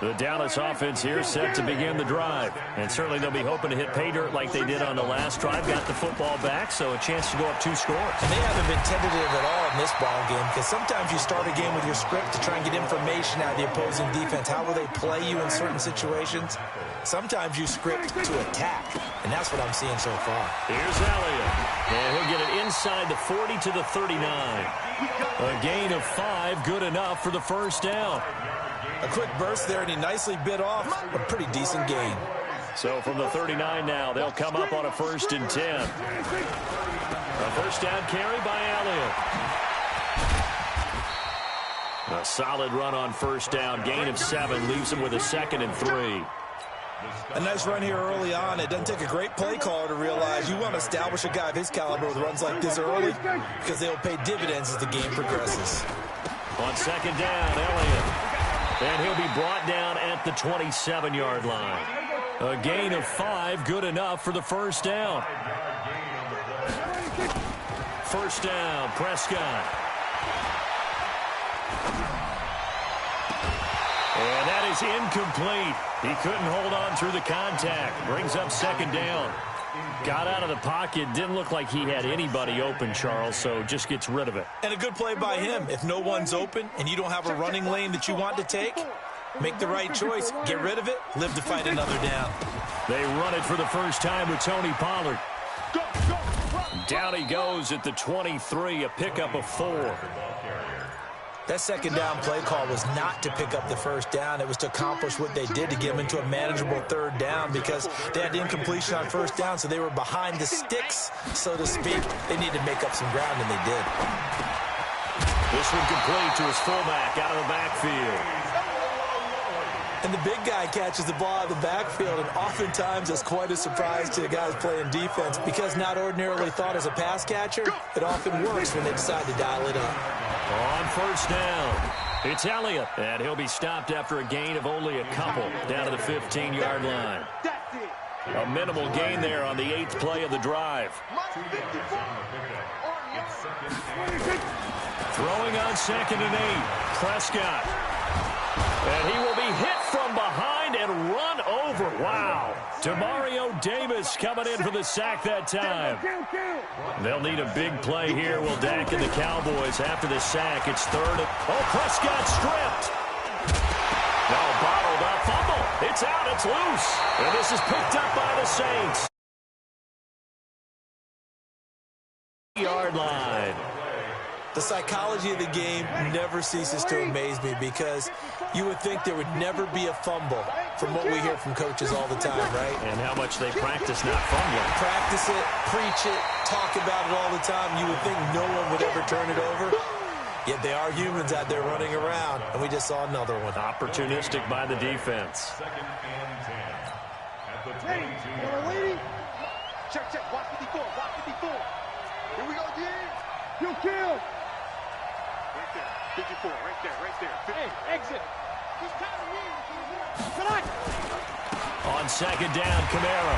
The Dallas offense here set to begin the drive. And certainly they'll be hoping to hit pay dirt like they did on the last drive. Got the football back, so a chance to go up 2 scores. And they haven't been tentative at all in this ball game, because sometimes you start a game with your script to try and get information out of the opposing defense. How will they play you in certain situations? Sometimes you script to attack, and that's what I'm seeing so far. Here's Elliott. And he'll get it inside the 40 to the 39. A gain of 5, good enough for the first down. A quick burst there, and he nicely bit off a pretty decent gain. So from the 39 now, they'll come up on a 1st and 10. A first down carry by Elliott. A solid run on first down. Gain of 7 leaves him with a 2nd and 3. A nice run here early on. It doesn't take a great play caller to realize you want to establish a guy of his caliber with runs like this early, because they'll pay dividends as the game progresses. On 2nd down, Elliott. And he'll be brought down at the 27-yard line. A gain of 5, good enough for the first down. First down, Prescott. And that is incomplete. He couldn't hold on through the contact. Brings up 2nd down. Got out of the pocket. Didn't look like he had anybody open, Charles, so just gets rid of it. And a good play by him. If no one's open and you don't have a running lane that you want to take, make the right choice. Get rid of it. Live to fight another down. They run it for the first time with Tony Pollard. Down he goes at the 23, a pickup of 4. That 2nd down play call was not to pick up the first down. It was to accomplish what they did, to get them into a manageable 3rd down, because they had incompletion on first down, so they were behind the sticks, so to speak. They needed to make up some ground, and they did. This one complete to his fullback out of the backfield. And the big guy catches the ball out of the backfield, and oftentimes it's quite a surprise to the guys playing defense, because not ordinarily thought as a pass catcher, it often works when they decide to dial it up. On first down, it's Elliott, and he'll be stopped after a gain of only a couple down to the 15-yard line. A minimal gain there on the 8th play of the drive. Throwing on 2nd and 8, Prescott. And he will be hit from behind and run over. Wow. Demario Davis coming in for the sack that time. They'll need a big play here, will Dak and the Cowboys. After the sack, it's 3rd. Oh, Prescott stripped. No, bottled up. Fumble. It's out. It's loose. And this is picked up by the Saints. Yard line. The psychology of the game never ceases to amaze me, because you would think there would never be a fumble from what we hear from coaches all the time, right? And how much they practice not fumbling. Practice it, preach it, talk about it all the time. You would think no one would ever turn it over. Yet they are humans out there running around, and we just saw another one. Opportunistic by the defense. 2nd and 10. At the 22. Check, check. Watch 54. Watch 54. Here we go, D. You kill. Right there. 54. Right there. Right there. 50. Hey, exit. He's counting me. On 2nd down, Kamara.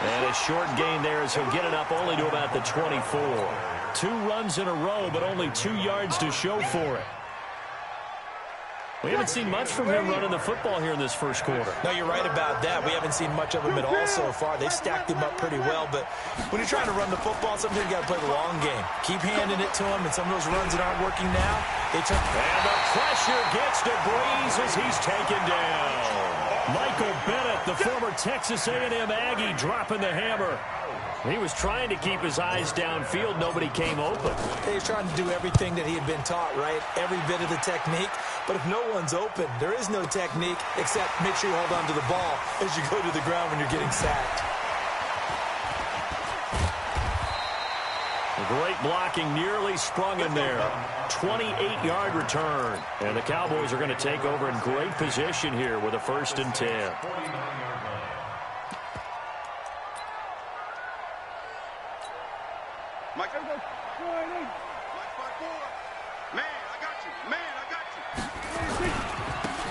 And a short gain there as he'll get it up only to about the 24. 2 runs in a row, but only 2 yards to show for it. We haven't seen much from him running the football here in this first quarter. No, you're right about that. We haven't seen much of him at all so far. They've stacked him up pretty well, but when you're trying to run the football, sometimes you got to play the long game. Keep handing it to him, and some of those runs that aren't working now, they turn. And the pressure gets to Brees as he's taken down. Michael Bennett, the former Texas A&M Aggie, dropping the hammer. He was trying to keep his eyes downfield. Nobody came open. He was trying to do everything that he had been taught, right? Every bit of the technique. But if no one's open, there is no technique except make sure you hold on to the ball as you go to the ground when you're getting sacked. Great blocking, nearly sprung him there. 28-yard return. And the Cowboys are going to take over in great position here with a 1st and 10.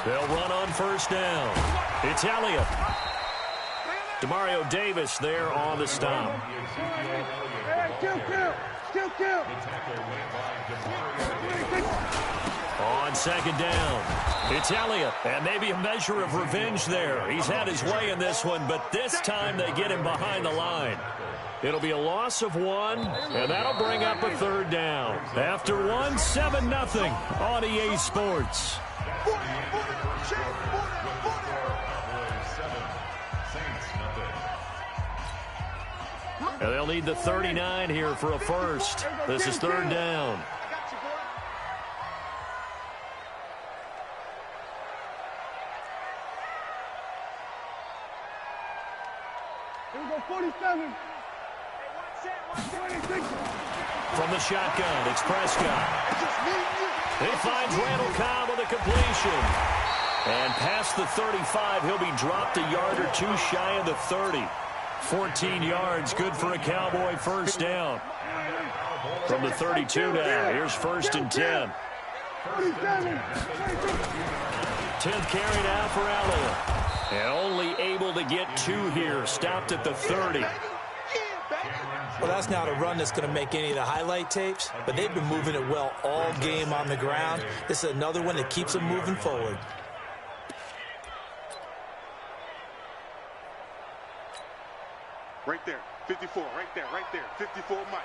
They'll run on first down. It's Elliott. Demario Davis there on the stop. On second down, it's Elliott, and maybe a measure of revenge there. He's had his way in this one, but this time they get him behind the line. It'll be a loss of 1, and that'll bring up a third down. After 1, 7-0 on EA Sports. And they'll need the 39 here for a first. This is third down. Here we go, 47. From the shotgun, it's Prescott. He finds Randall Cobb with a completion. And past the 35, he'll be dropped a yard or two shy of the 30. 14 yards, good for a Cowboy first down. From the 32 now, here's first and 10. 10th carry now for Elliott. And only able to get 2 here, stopped at the 30. Well, that's not a run that's going to make any of the highlight tapes, but they've been moving it well all game on the ground. This is another one that keeps them moving forward. Right there, 54, right there, 54, Mike.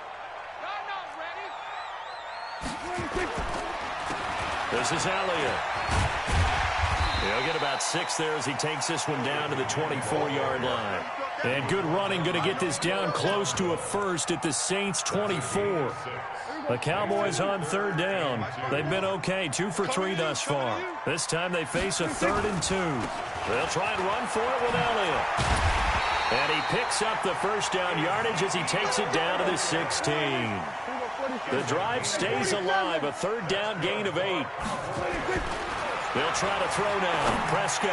This is Elliott. He'll get about 6 there as he takes this one down to the 24-yard line. And good running, going to get this down close to a first at the Saints' 24. The Cowboys on third down. They've been okay, 2 for 3 thus far. This time they face a 3rd and 2. They'll try and run for it with Elliott. And he picks up the first down yardage as he takes it down to the 16. The drive stays alive, a 3rd down gain of 8. They'll try to throw now. Prescott.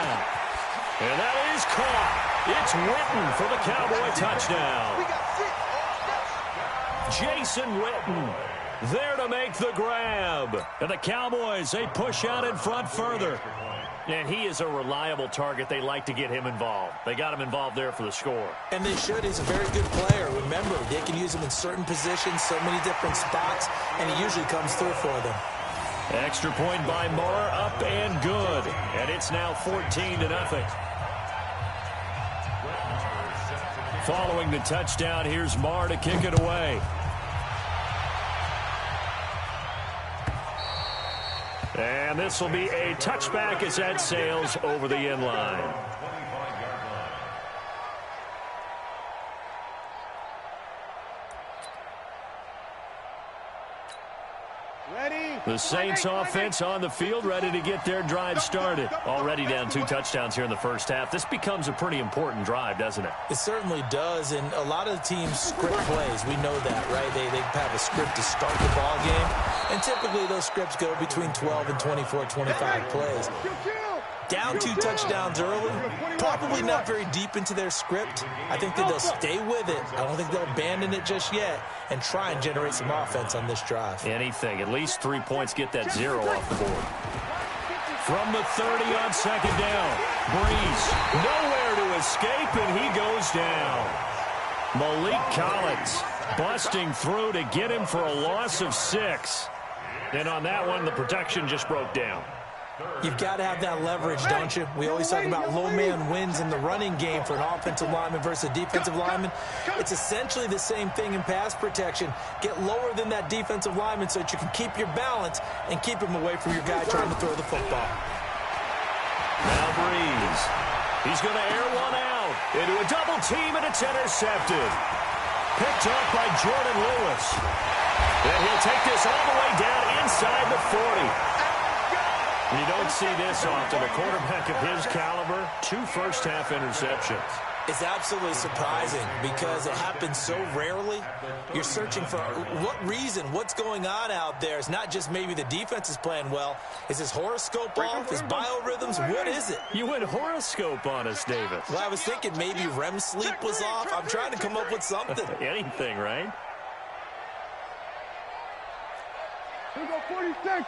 And that is caught. It's Witten for the Cowboy touchdown. Jason Witten there to make the grab. And the Cowboys, they push out in front further. And he is a reliable target. They like to get him involved. They got him involved there for the score. And they should. He's a very good player. Remember, they can use him in certain positions, so many different spots, and he usually comes through for them. Extra point by Moore, up and good. And it's now 14-0. Following the touchdown, here's Marr to kick it away. And this will be a touchback as that sails over the end line. The Saints offense on the field, ready to get their drive started. Already down 2 touchdowns here in the first half. This becomes a pretty important drive, doesn't it? It certainly does, and a lot of the teams script plays. We know that, right? They have a script to start the ball game, and typically those scripts go between 12 and 24, 25 plays. Down 2 touchdowns early, probably not very deep into their script. I think that they'll stay with it. I don't think they'll abandon it just yet and try and generate some offense on this drive. Anything. At least 3 points, get that 0 off the board. From the 30 on second down, Breeze nowhere to escape, and he goes down. Malik Collins busting through to get him for a loss of 6. And on that one, the protection just broke down. You've got to have that leverage, don't you? We always talk about low man wins in the running game for an offensive lineman versus a defensive lineman. It's essentially the same thing in pass protection. Get lower than that defensive lineman so that you can keep your balance and keep him away from your guy trying to throw the football. Now Breeze. He's going to air one out into a double team, and it's intercepted. Picked off by Jordan Lewis. And he'll take this all the way down inside the 40. You don't see this often. A quarterback of his caliber, 2 first-half interceptions. It's absolutely surprising because it happens so rarely. You're searching for what reason, what's going on out there. It's not just maybe the defense is playing well. Is his horoscope off? His biorhythms? What is it? You went horoscope on us, David. Well, I was thinking maybe REM sleep was off. I'm trying to come up with something. Anything, right? Here we go, 46.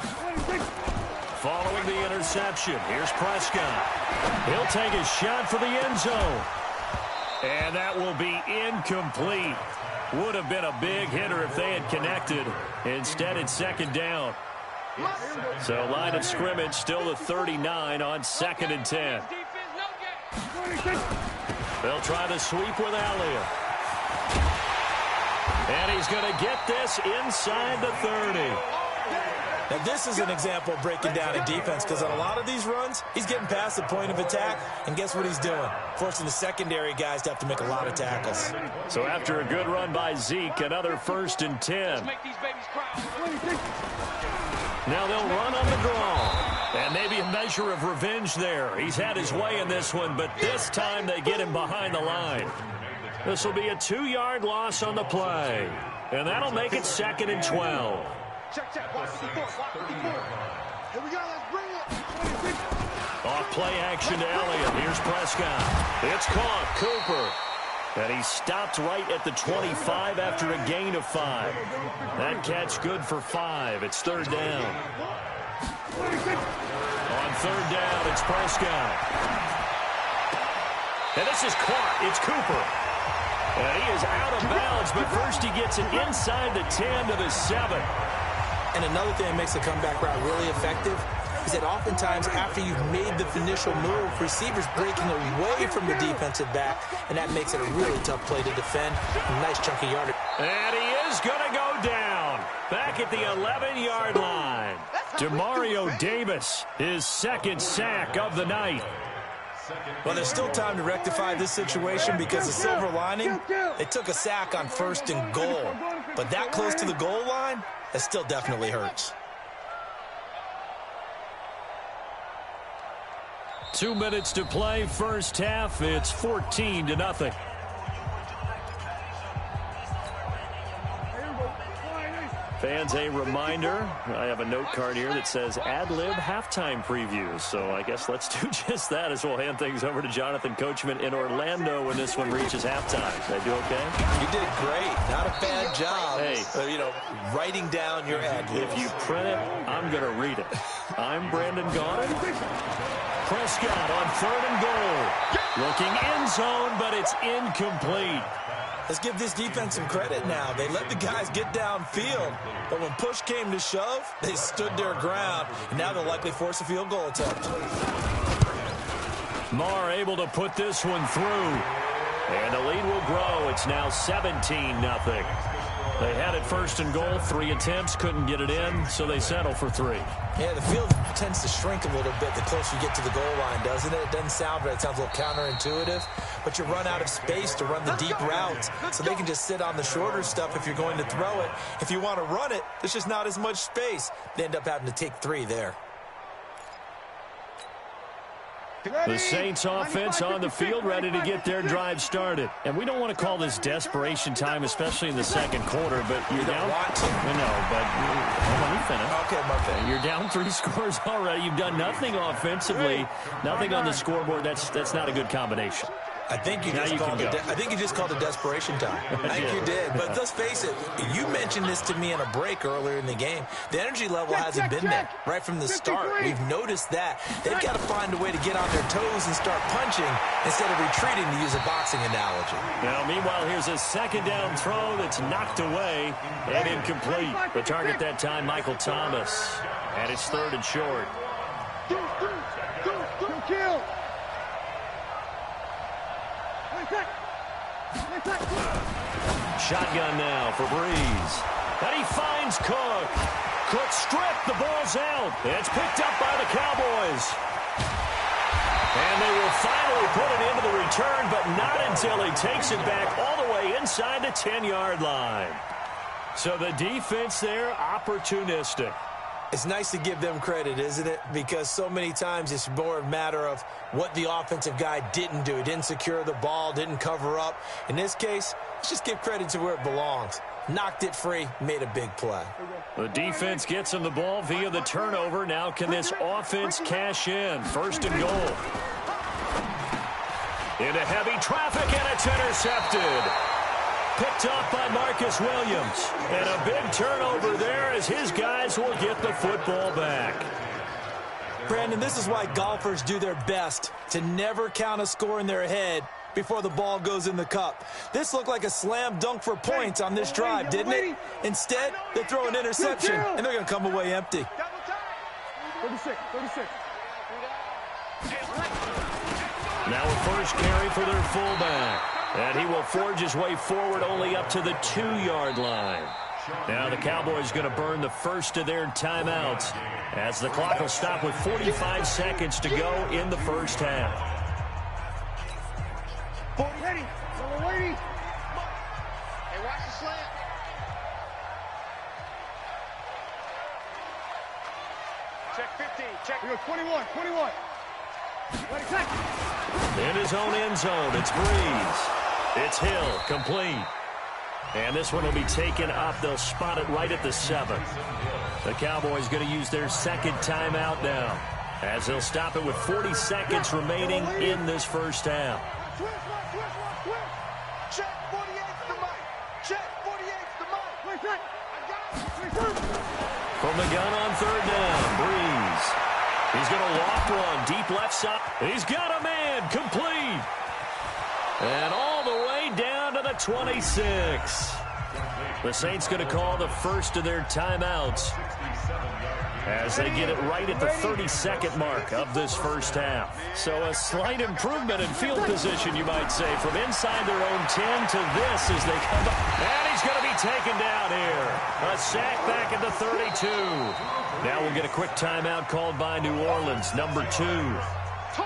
26. following the interception. Here's Prescott. He'll take a shot for the end zone. And that will be incomplete. Would have been a big hitter if they had connected. Instead, it's second down. So line of scrimmage still the 39 on 2nd and 10. They'll try the sweep with Elliott. And he's going to get this inside the 30. Now, this is an example of breaking down a defense, because on a lot of these runs, he's getting past the point of attack, and guess what he's doing? Forcing the secondary guys to have to make a lot of tackles. So after a good run by Zeke, another 1st and 10. Now they'll run on the draw. And maybe a measure of revenge there. He's had his way in this one, but this time they get him behind the line. This will be a 2-yard loss on the play. And that'll make it 2nd and 12. Check. Watch the ball. Here we go. Let's bring it. Off play action to Elliott. Here's Prescott. It's caught. Cooper. And he stopped right at the 25 after a gain of 5. That catch good for 5. It's 3rd down. On 3rd down, it's Prescott. And this is caught. It's Cooper. And he is out of bounds, but first he gets it inside the 10 to the 7. And another thing that makes the comeback route really effective is that oftentimes after you've made the initial move, receivers breaking away from the defensive back, and that makes it a really tough play to defend. A nice chunky yardage. And he is going to go down back at the 11-yard line. Demario Davis, his 2nd sack of the night. Well, there's still time to rectify this situation, because the silver lining, they took a sack on 1st and goal. But that close to the goal line, that still definitely hurts. 2 minutes to play, first half. It's 14-0. Fans, a reminder, I have a note card here that says ad-lib halftime previews. So I guess let's do just that as we'll hand things over to Jonathan Coachman in Orlando when this one reaches halftime. Did I do okay? You did great. Not a bad job. Hey, writing down your ad-libs. If you print it, I'm going to read it. I'm Brandon Gaudin. Prescott on 3rd and goal. Looking end zone, but it's incomplete. Let's give this defense some credit now. They let the guys get downfield, but when push came to shove, they stood their ground, and now they'll likely force a field goal attempt. Marr able to put this one through, and the lead will grow. It's now 17-0. They had it 1st and goal, 3 attempts, couldn't get it in, so they settle for 3. Yeah, the field tends to shrink a little bit the closer you get to the goal line, doesn't it? It doesn't sound right. It sounds a little counterintuitive, but you run out of space to run the deep routes, so they can just sit on the shorter stuff if you're going to throw it. If you want to run it, there's just not as much space. They end up having to take 3 there. The Saints offense on the field, ready to get their drive started. And we don't want to call this desperation time, especially in the 2nd quarter, but you're down. No, but let me finish. Okay, my bad. You're down 3 scores already. You've done nothing offensively, nothing on the scoreboard. That's not a good combination. I think you just called it desperation time. I think you did. But let's face it, you mentioned this to me in a break earlier in the game. The energy level hasn't been there right from the start. We've noticed that. They've got to find a way to get on their toes and start punching instead of retreating, to use a boxing analogy. Now, meanwhile, here's a 2nd down throw that's knocked away and incomplete. The target that time, Michael Thomas. And it's 3rd and short. Go, kill. Shotgun now for Breeze. And he finds Cook. Cook stripped. The ball's out. It's picked up by the Cowboys. And they will finally put it into the return, but not until he takes it back all the way inside the 10-yard line. So the defense there, opportunistic. It's nice to give them credit, isn't it? Because so many times it's more a matter of what the offensive guy didn't do. He didn't secure the ball, didn't cover up. In this case, let's just give credit to where it belongs. Knocked it free, made a big play. The defense gets him the ball via the turnover. Now can this offense cash in? 1st and goal. Into heavy traffic, and it's intercepted. Picked up by Marcus Williams. And a big turnover there as his guys will get the football back. Brandon, this is why golfers do their best to never count a score in their head before the ball goes in the cup. This looked like a slam dunk for points on this drive, didn't it? Instead, they throw an interception, and they're going to come away empty. 36. Now a first carry for their fullback. And he will forge his way forward only up to the 2-yard line. Now the Cowboys going to burn the first of their timeouts as the clock will stop with 45 seconds to go in the first half. 40. Hey, watch the slant. Check 15. Check. 21. In his own end zone, it's Breeze. It's Hill, complete. And this one will be taken up. They'll spot it right at the 7. The Cowboys going to use their second timeout now, as they'll stop it with 40 seconds remaining in this first half. Check 48's the mic. Check 48's the mic. I got it. From the gun on third down, Breeze. He's going to loft one deep left side. He's got a man, complete. And all the way down to the 26. The Saints going to call the first of their timeouts as they get it right at the 32nd mark of this first half. So a slight improvement in field position, you might say, from inside their own 10 to this as they come up. And he's going to be taken down here. A sack back at the 32. Now we'll get a quick timeout called by New Orleans, number 2.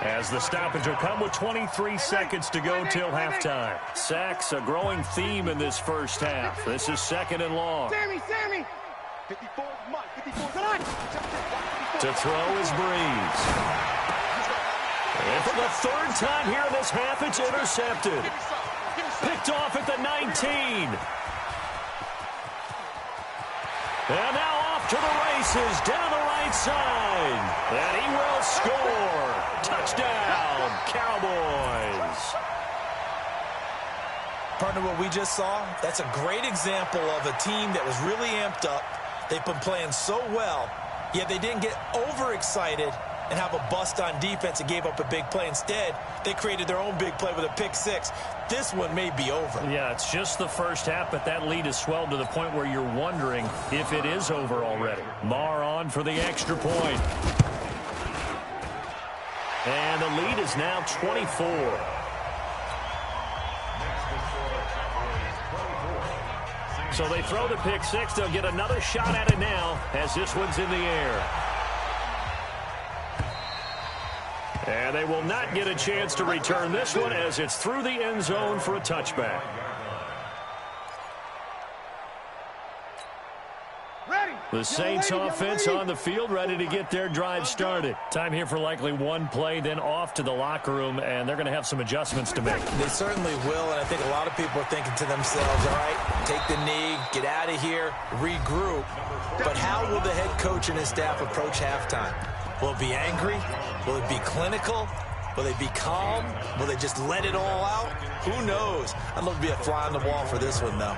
As the stoppage will come with 23 seconds to go till halftime. Sacks, a growing theme in this first half. This is second and long. Sammy. 54, Mike. 54. To throw is Breeze. And for the third time here in this half, it's intercepted. Picked off at the 19. And now off to the races down the right side. And he will score. Touchdown, Cowboys. Partner, what we just saw, that's a great example of a team that was really amped up. They've been playing so well, yet they didn't get overexcited and have a bust on defense and gave up a big play. Instead, they created their own big play with a pick 6. This one may be over. Yeah, it's just the first half, but that lead has swelled to the point where you're wondering if it is over already. Marr on for the extra point. And the lead is now 24. So they throw the pick 6. They'll get another shot at it now as this one's in the air. And they will not get a chance to return this one as it's through the end zone for a touchback. The Saints offense on the field, ready to get their drive started. Time here for likely one play, then off to the locker room, and they're going to have some adjustments to make. They certainly will, and I think a lot of people are thinking to themselves, all right, take the knee, get out of here, regroup. But how will the head coach and his staff approach halftime? Will it be angry? Will it be clinical? Will they be calm? Will they just let it all out? Who knows? I'd love to be a fly on the wall for this one, though.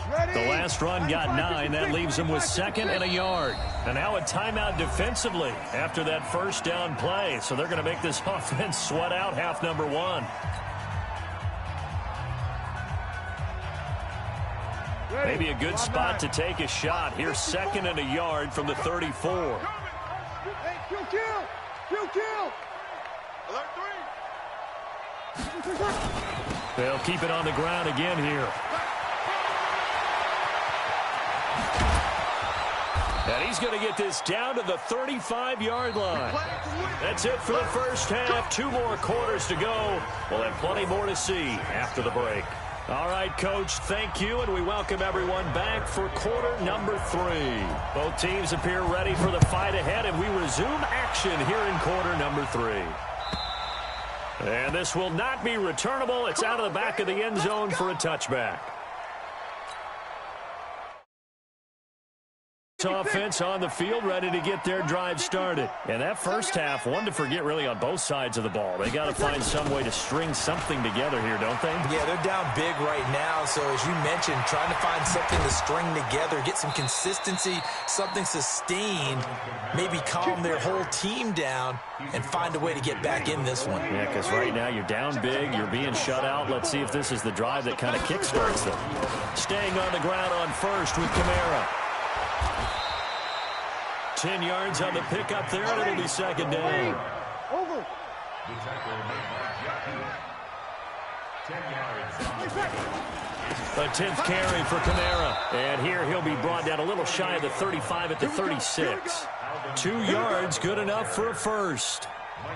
The last run got 9. That leaves them with 2nd and a yard. And now a timeout defensively after that first down play. So they're going to make this offense sweat out half number 1. Maybe a good spot to take a shot. Here's 2nd and a yard from the 34. Kill. Alert 3. They'll keep it on the ground again here. And he's going to get this down to the 35-yard line. That's it for the first half. 2 more quarters to go. We'll have plenty more to see after the break. All right, Coach, thank you, and we welcome everyone back for quarter number 3. Both teams appear ready for the fight ahead, and we resume action here in quarter number 3. And this will not be returnable. It's out of the back of the end zone for a touchback. offense on the field, ready to get their drive started. And that first half, one to forget really on both sides of the ball. They got to find some way to string something together here, don't they? Yeah, they're down big right now. So as you mentioned, trying to find something to string together, get some consistency, something sustained, maybe calm their whole team down and find a way to get back in this one. Yeah, because right now you're down big, you're being shut out. Let's see if this is the drive that kind of kickstarts them. Staying on the ground on first with Kamara. 10 yards on the pickup there, and it'll be second down. Over. The tackle made by Jackie. 10 yards. A 10th carry for Kamara. And here he'll be brought down a little shy of the 35 at the 36. 2 yards, good enough for a first.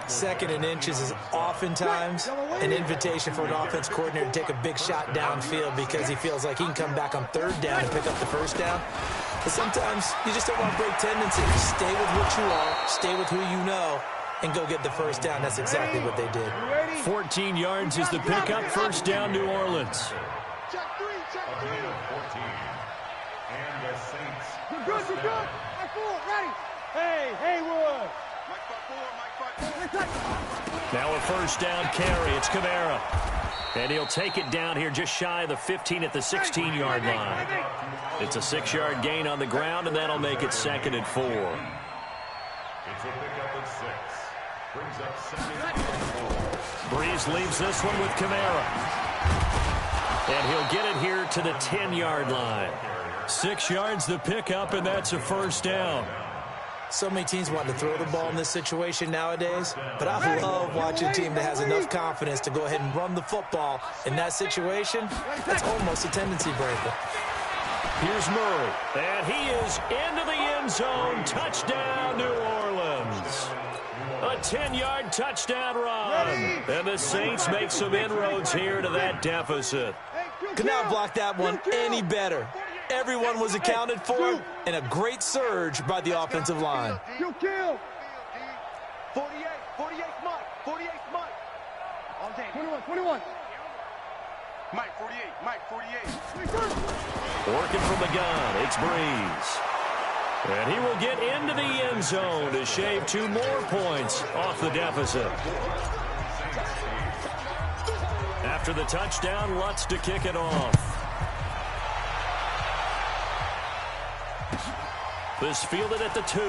Second and inches is oftentimes an invitation for an offense coordinator to take a big shot downfield because he feels like he can come back on third down and pick up the first down. But sometimes you just don't want to break tendencies. Stay with what you are, stay with who you know, and go get the first down. That's exactly what they did. 14 yards is the pickup. First down, New Orleans. Check three. A gain of 14. And the Saints. You're good. Mike Ford, ready. Hey, Haywood. Mike 5-4. Now a first down carry. It's Kamara. And he'll take it down here just shy of the 15 at the 16-yard line. It's a 6-yard gain on the ground, and that'll make it second and 4. It's a pickup at 6. Brings up second and 4. Breeze leaves this one with Kamara. And he'll get it here to the 10-yard line. 6 yards the pickup, and that's a first down. So many teams want to throw the ball in this situation nowadays, but I love watching a team that has enough confidence to go ahead and run the football in that situation. That's almost a tendency breaker. Here's Murray, and he is into the end zone. Touchdown, New Orleans. A 10-yard touchdown run. And the Saints make some inroads here to that deficit. Could not block that one any better. Everyone was accounted for, and a great surge by the offensive line. You kill. 48 Mike. 48 Mike. All day. 21. Mike 48. Working from the gun, it's Breeze. And he will get into the end zone to shave 2 more points off the deficit. After the touchdown, Lutz to kick it off. This fielded at the 2.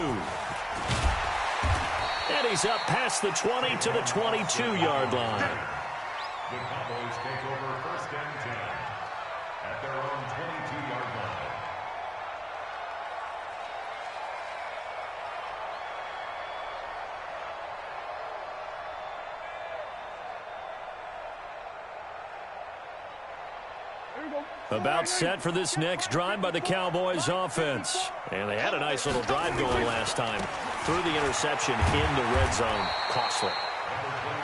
And he's up past the 20 to the 22-yard line. The Cowboys take over first and 10 at their own 22-yard line. About set for this next drive by the Cowboys offense. And they had a nice little drive going last time. Threw the interception in the red zone. Costly.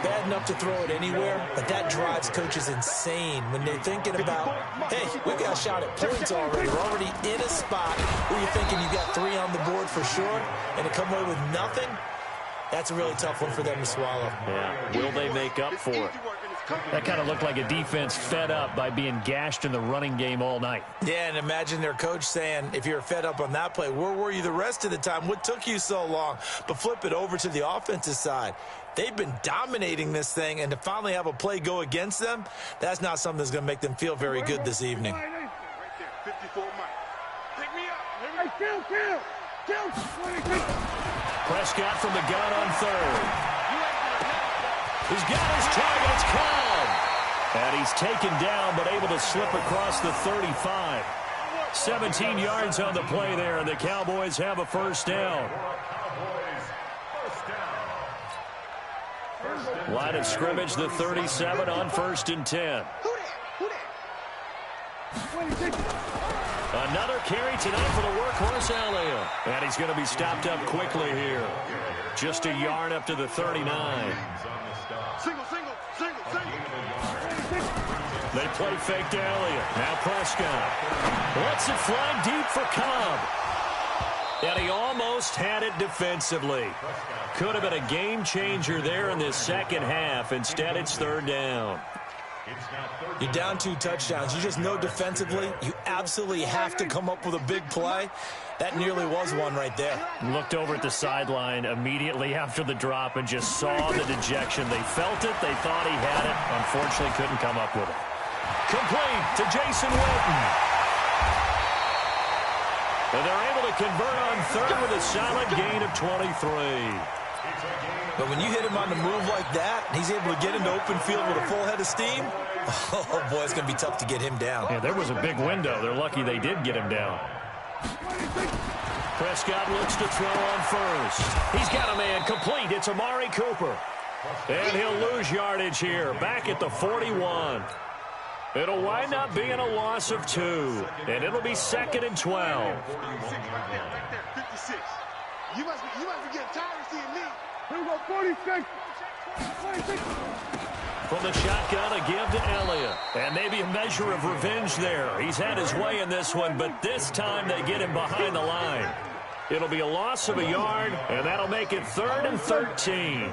Bad enough to throw it anywhere, but that drives coaches insane when they're thinking about, hey, we've got a shot at points already. We're already in a spot where you're thinking you got 3 on the board for sure, and to come away with nothing, that's a really tough one for them to swallow. Yeah, will they make up for it? That kind of looked like a defense fed up by being gashed in the running game all night. Yeah, and imagine their coach saying, if you're fed up on that play, where were you the rest of the time? What took you so long? But flip it over to the offensive side. They've been dominating this thing, and to finally have a play go against them, that's not something that's going to make them feel very good this evening. Right there, 54 Mike. Pick me up. Hey, kill. Prescott from the gun on third. He's got his targets caught. And he's taken down, but able to slip across the 35. 17 yards on the play there, and the Cowboys have a first down. Line of scrimmage, the 37 on 1st and 10. Another carry tonight for the workhorse Elliott. And he's going to be stopped up quickly here. Just a yard up to the 39. Single. They play fake to Elliott. Now Prescott lets it fly deep for Cobb. And he almost had it defensively. Could have been a game changer there in this second half. Instead, it's third down. You're down 2 touchdowns. You just know defensively you absolutely have to come up with a big play. That nearly was one right there. Looked over at the sideline immediately after the drop and just saw the dejection. They felt it. They thought he had it. Unfortunately, couldn't come up with it. Complete to Jason Witten. And they're able to convert on third with a solid gain of 23. But when you hit him on the move like that, he's able to get into open field with a full head of steam, oh, boy, it's going to be tough to get him down. Yeah, there was a big window. They're lucky they did get him down. Prescott looks to throw on first. He's got a man complete. It's Amari Cooper. And he'll lose yardage here. Back at the 41. It'll wind up being a loss of 2. And it'll be 2nd and 12. 56. You must be getting tired of seeing me. Here we go, 46. 46. From the shotgun, a give to Elliott. And maybe a measure of revenge there. He's had his way in this one, but this time they get him behind the line. It'll be a loss of a yard, and that'll make it 3rd and 13.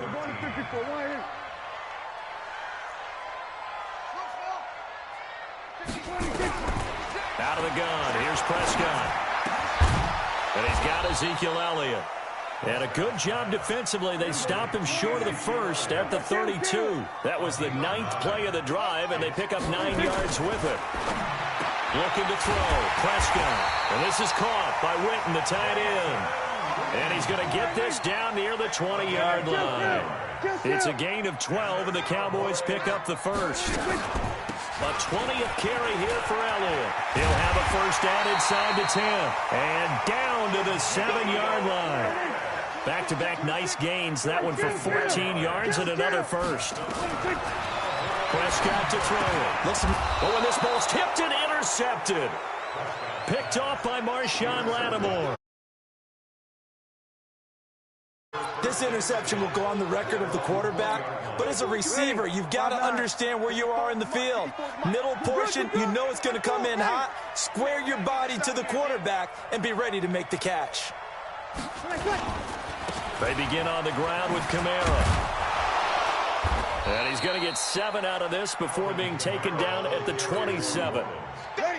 Out of the gun, here's Prescott. And he's got Ezekiel Elliott. And a good job defensively. They stop him short of the first at the 32. That was the 9th play of the drive, and they pick up 9 yards with it. Looking to throw, Prescott. And this is caught by Witten, the tight end. And he's going to get this down near the 20-yard line. It's a gain of 12, and the Cowboys pick up the first. A 20th carry here for Elliott. He'll have a first down inside the 10. And down to the 7-yard line. Back-to-back nice gains. That one for 14 yards and another first. Prescott to throw it. Listen. Oh, and this ball's tipped and intercepted. Picked off by Marshawn Lattimore. This interception will go on the record of the quarterback, but as a receiver, you've got to understand where you are in the field. Middle portion, you know it's going to come in hot. Square your body to the quarterback and be ready to make the catch. They begin on the ground with Kamara. And he's going to get 7 out of this before being taken down at the 27.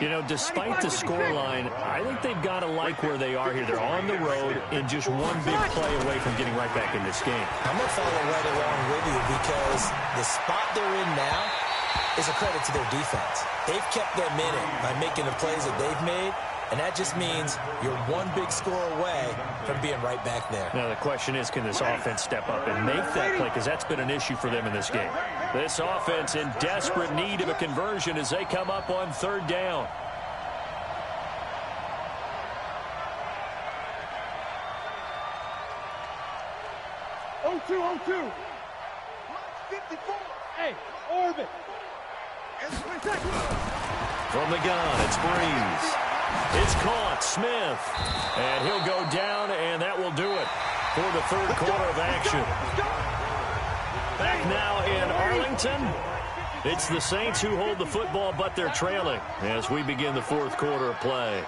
You know, despite the scoreline, I think they've got to like where they are here. They're on the road and just one big play away from getting right back in this game. I'm going to follow right along with you because the spot they're in now is a credit to their defense. They've kept them in it by making the plays that they've made, and that just means you're one big score away from being right back there. Now the question is, can this offense step up and make that play? Because that's been an issue for them in this game. This offense in desperate need of a conversion as they come up on 3rd down. Oh, 2. 54. Hey, orbit. From the gun, it's Breeze. It's caught, Smith. And he'll go down, and that will do it for the 3rd quarter of action. Back now in Arlington. It's the Saints who hold the football, but they're trailing as we begin the 4th quarter of play.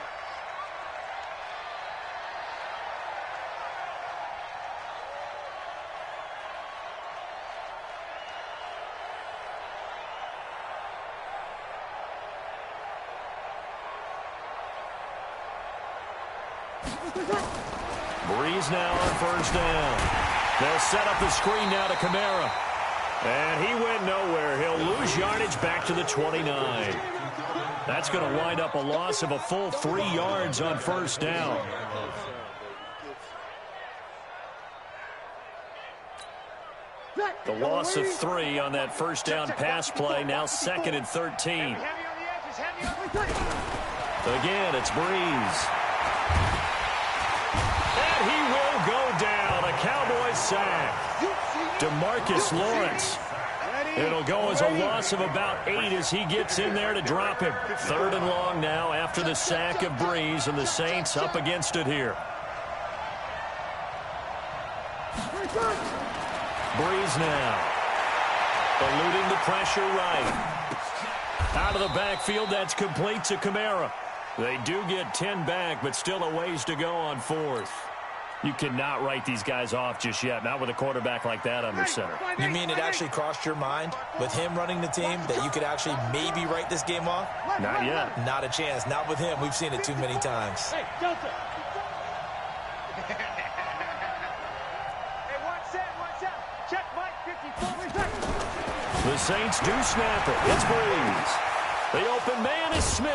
Breeze now on 1st down. They'll set up the screen now to Kamara. And he went nowhere. He'll lose yardage back to the 29. That's going to wind up a loss of a full 3 yards on 1st down. The loss of 3 on that 1st down pass play. Now 2nd and 13. Again, it's Breeze. And he will go down. A Cowboys sack. DeMarcus Lawrence. It'll go as a loss of about 8 as he gets in there to drop him. 3rd and long now after the sack of Breeze, and the Saints up against it here. Breeze now. Eluding the pressure right. Out of the backfield, that's complete to Kamara. They do get 10 back, but still a ways to go on 4th. You cannot write these guys off just yet, not with a quarterback like that under center. You mean it actually crossed your mind with him running the team that you could actually maybe write this game off? Not yet. Not a chance. Not with him. We've seen it too many times. Hey, one set. Check Mike, 54. The Saints do snap it. It's Breeze. The open man is Smith.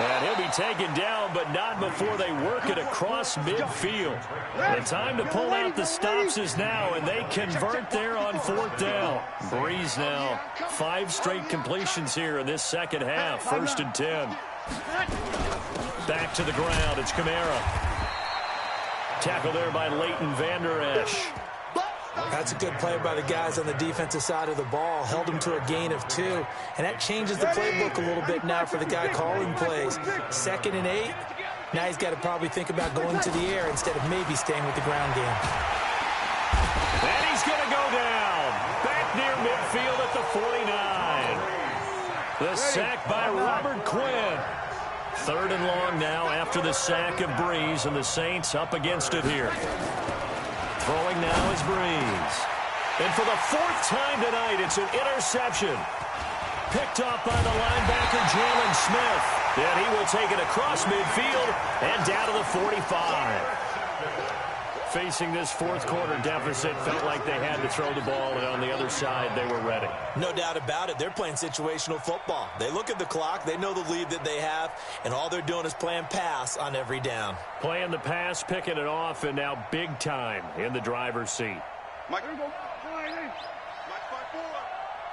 And he'll be taken down, but not before they work it across midfield. The time to pull out the stops is now, and they convert there on 4th down. Breeze now, 5 straight completions here in this second half. 1st and 10. Back to the ground. It's Kamara. Tackle there by Leighton Vander Esch. That's a good play by the guys on the defensive side of the ball. Held them to a gain of 2. And that changes the playbook a little bit now for the guy calling plays. 2nd and 8. Now he's got to probably think about going to the air instead of maybe staying with the ground game. And he's going to go down. Back near midfield at the 49. The sack by Robert Quinn. 3rd and long now after the sack of Breeze, and the Saints up against it here. Throwing now is Breeze. And for the 4th time tonight, it's an interception. Picked off by the linebacker, Jalen Smith. And he will take it across midfield and down to the 45. Facing this 4th quarter deficit, felt like they had to throw the ball, and on the other side, they were ready. No doubt about it. They're playing situational football. They look at the clock. They know the lead that they have, and all they're doing is playing pass on every down. Playing the pass, picking it off, and now big time in the driver's seat. Mike, here we go. Mike, 5-4.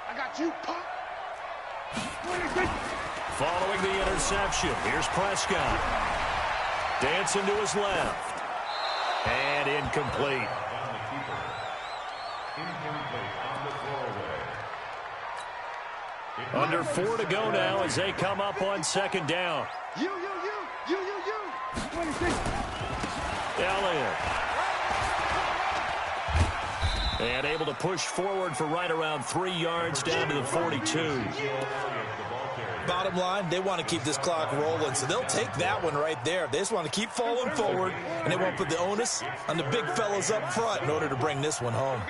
I got you, pop. Following the interception, here's Prescott. Dancing to his left. And incomplete. Under 4 to go now as they come up on 2nd down. You. Elliott. And able to push forward for right around 3 yards down to the 42. Bottom line, they want to keep this clock rolling, so they'll take that one right there. They just want to keep falling forward, and they won't put the onus on the big fellas up front in order to bring this one home.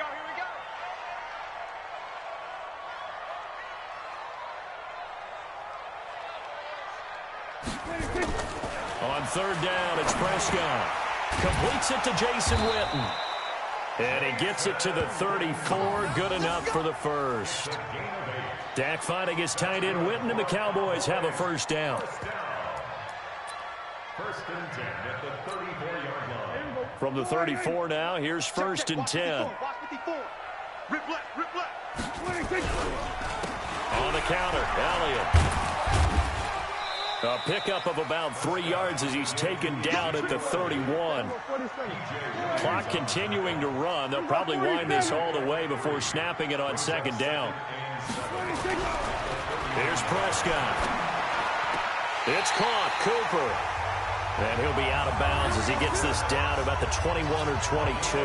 On 3rd down, it's Prescott. Completes it to Jason Witten. And he gets it to the 34. Good enough for the 1st. Dak finding his tight end Witten, and the Cowboys have a 1st down. 1st and 10 at the 34-yard line. From the 34 now, here's 1st and 10. Rip left. On the counter, Elliott. A pickup of about 3 yards as he's taken down at the 31. Clock continuing to run. They'll probably wind this all the way before snapping it on 2nd down. Here's Prescott. It's caught. Cooper. And he'll be out of bounds as he gets this down about the 21 or 22.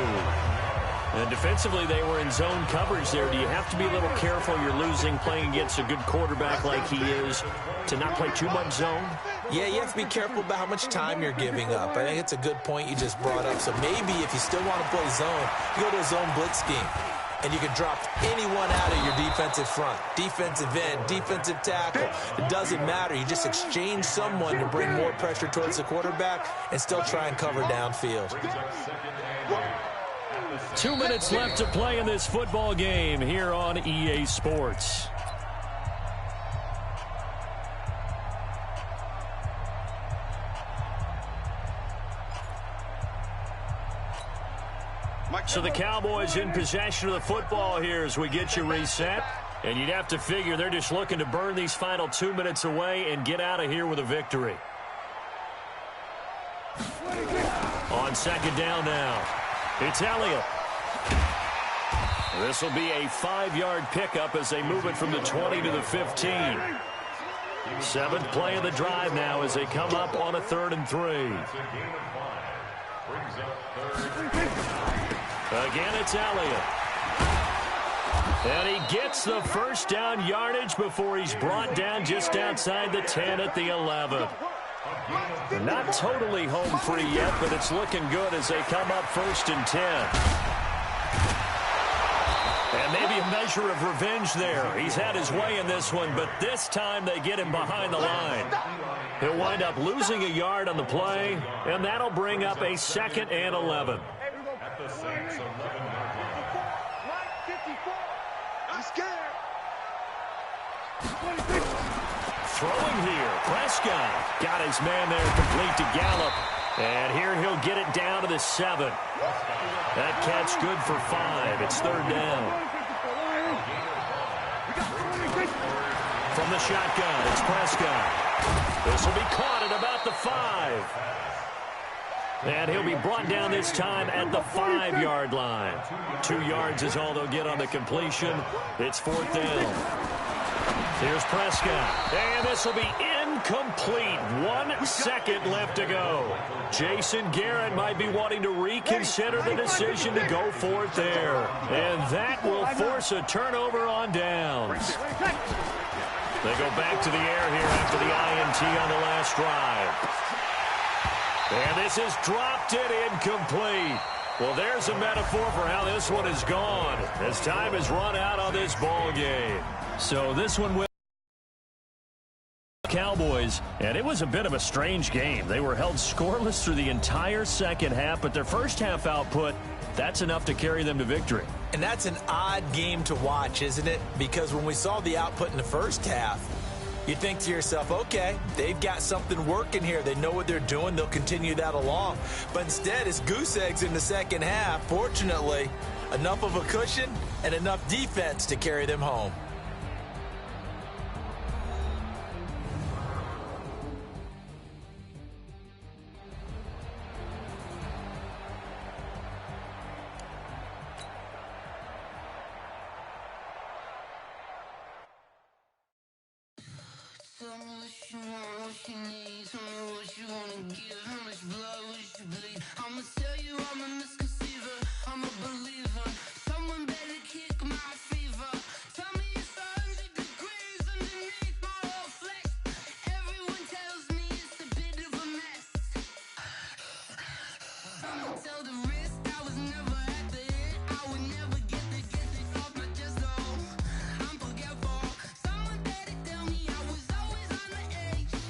And defensively, they were in zone coverage there. Do you have to be a little careful? You're losing playing against a good quarterback like he is to not play too much zone? Yeah, you have to be careful about how much time you're giving up. I think it's a good point you just brought up. So maybe if you still want to play zone, you go to a zone blitz scheme. And you can drop anyone out of your defensive front, defensive end, defensive tackle. It doesn't matter. You just exchange someone to bring more pressure towards the quarterback and still try and cover downfield. 2 minutes left to play in this football game here on EA Sports. So the Cowboys in possession of the football here as we get you reset. And you'd have to figure they're just looking to burn these final 2 minutes away and get out of here with a victory. On 2nd down now, it's Elliott. This will be a 5-yard pickup as they move it from the 20 to the 15. 7th play of the drive now as they come up on a 3rd and 3. Again, it's Elliott. And he gets the 1st down yardage before he's brought down just outside the 10 at the 11. Not totally home free yet, but it's looking good as they come up 1st and 10. And maybe a measure of revenge there. He's had his way in this one, but this time they get him behind the line. He'll wind up losing a yard on the play, and that'll bring up a 2nd and 11. At the Saints' 11-yard line. I'm scared. Throwing here, Prescott got his man there complete to Gallup. And here he'll get it down to the 7. That catch good for 5. It's 3rd down. From the shotgun, it's Prescott. This will be caught at about the 5. And he'll be brought down this time at the 5-yard line. 2 yards is all they'll get on the completion. It's 4th down. Here's Prescott, and this will be incomplete. 1 second left to go. Jason Garrett might be wanting to reconsider the decision to go for it there. And that will force a turnover on downs. They go back to the air here after the INT on the last drive. And this is dropped it incomplete. Well, there's a metaphor for how this one is gone as time has run out on this ball game. So this one will Cowboys, and it was a bit of a strange game. They were held scoreless through the entire second half, but their first half output, that's enough to carry them to victory. And that's an odd game to watch, isn't it? Because when we saw the output in the first half, you think to yourself, okay, they've got something working here. They know what they're doing. They'll continue that along. But instead, it's goose eggs in the second half. Fortunately, enough of a cushion and enough defense to carry them home. Tell me what you want, what you need, tell me what you wanna give.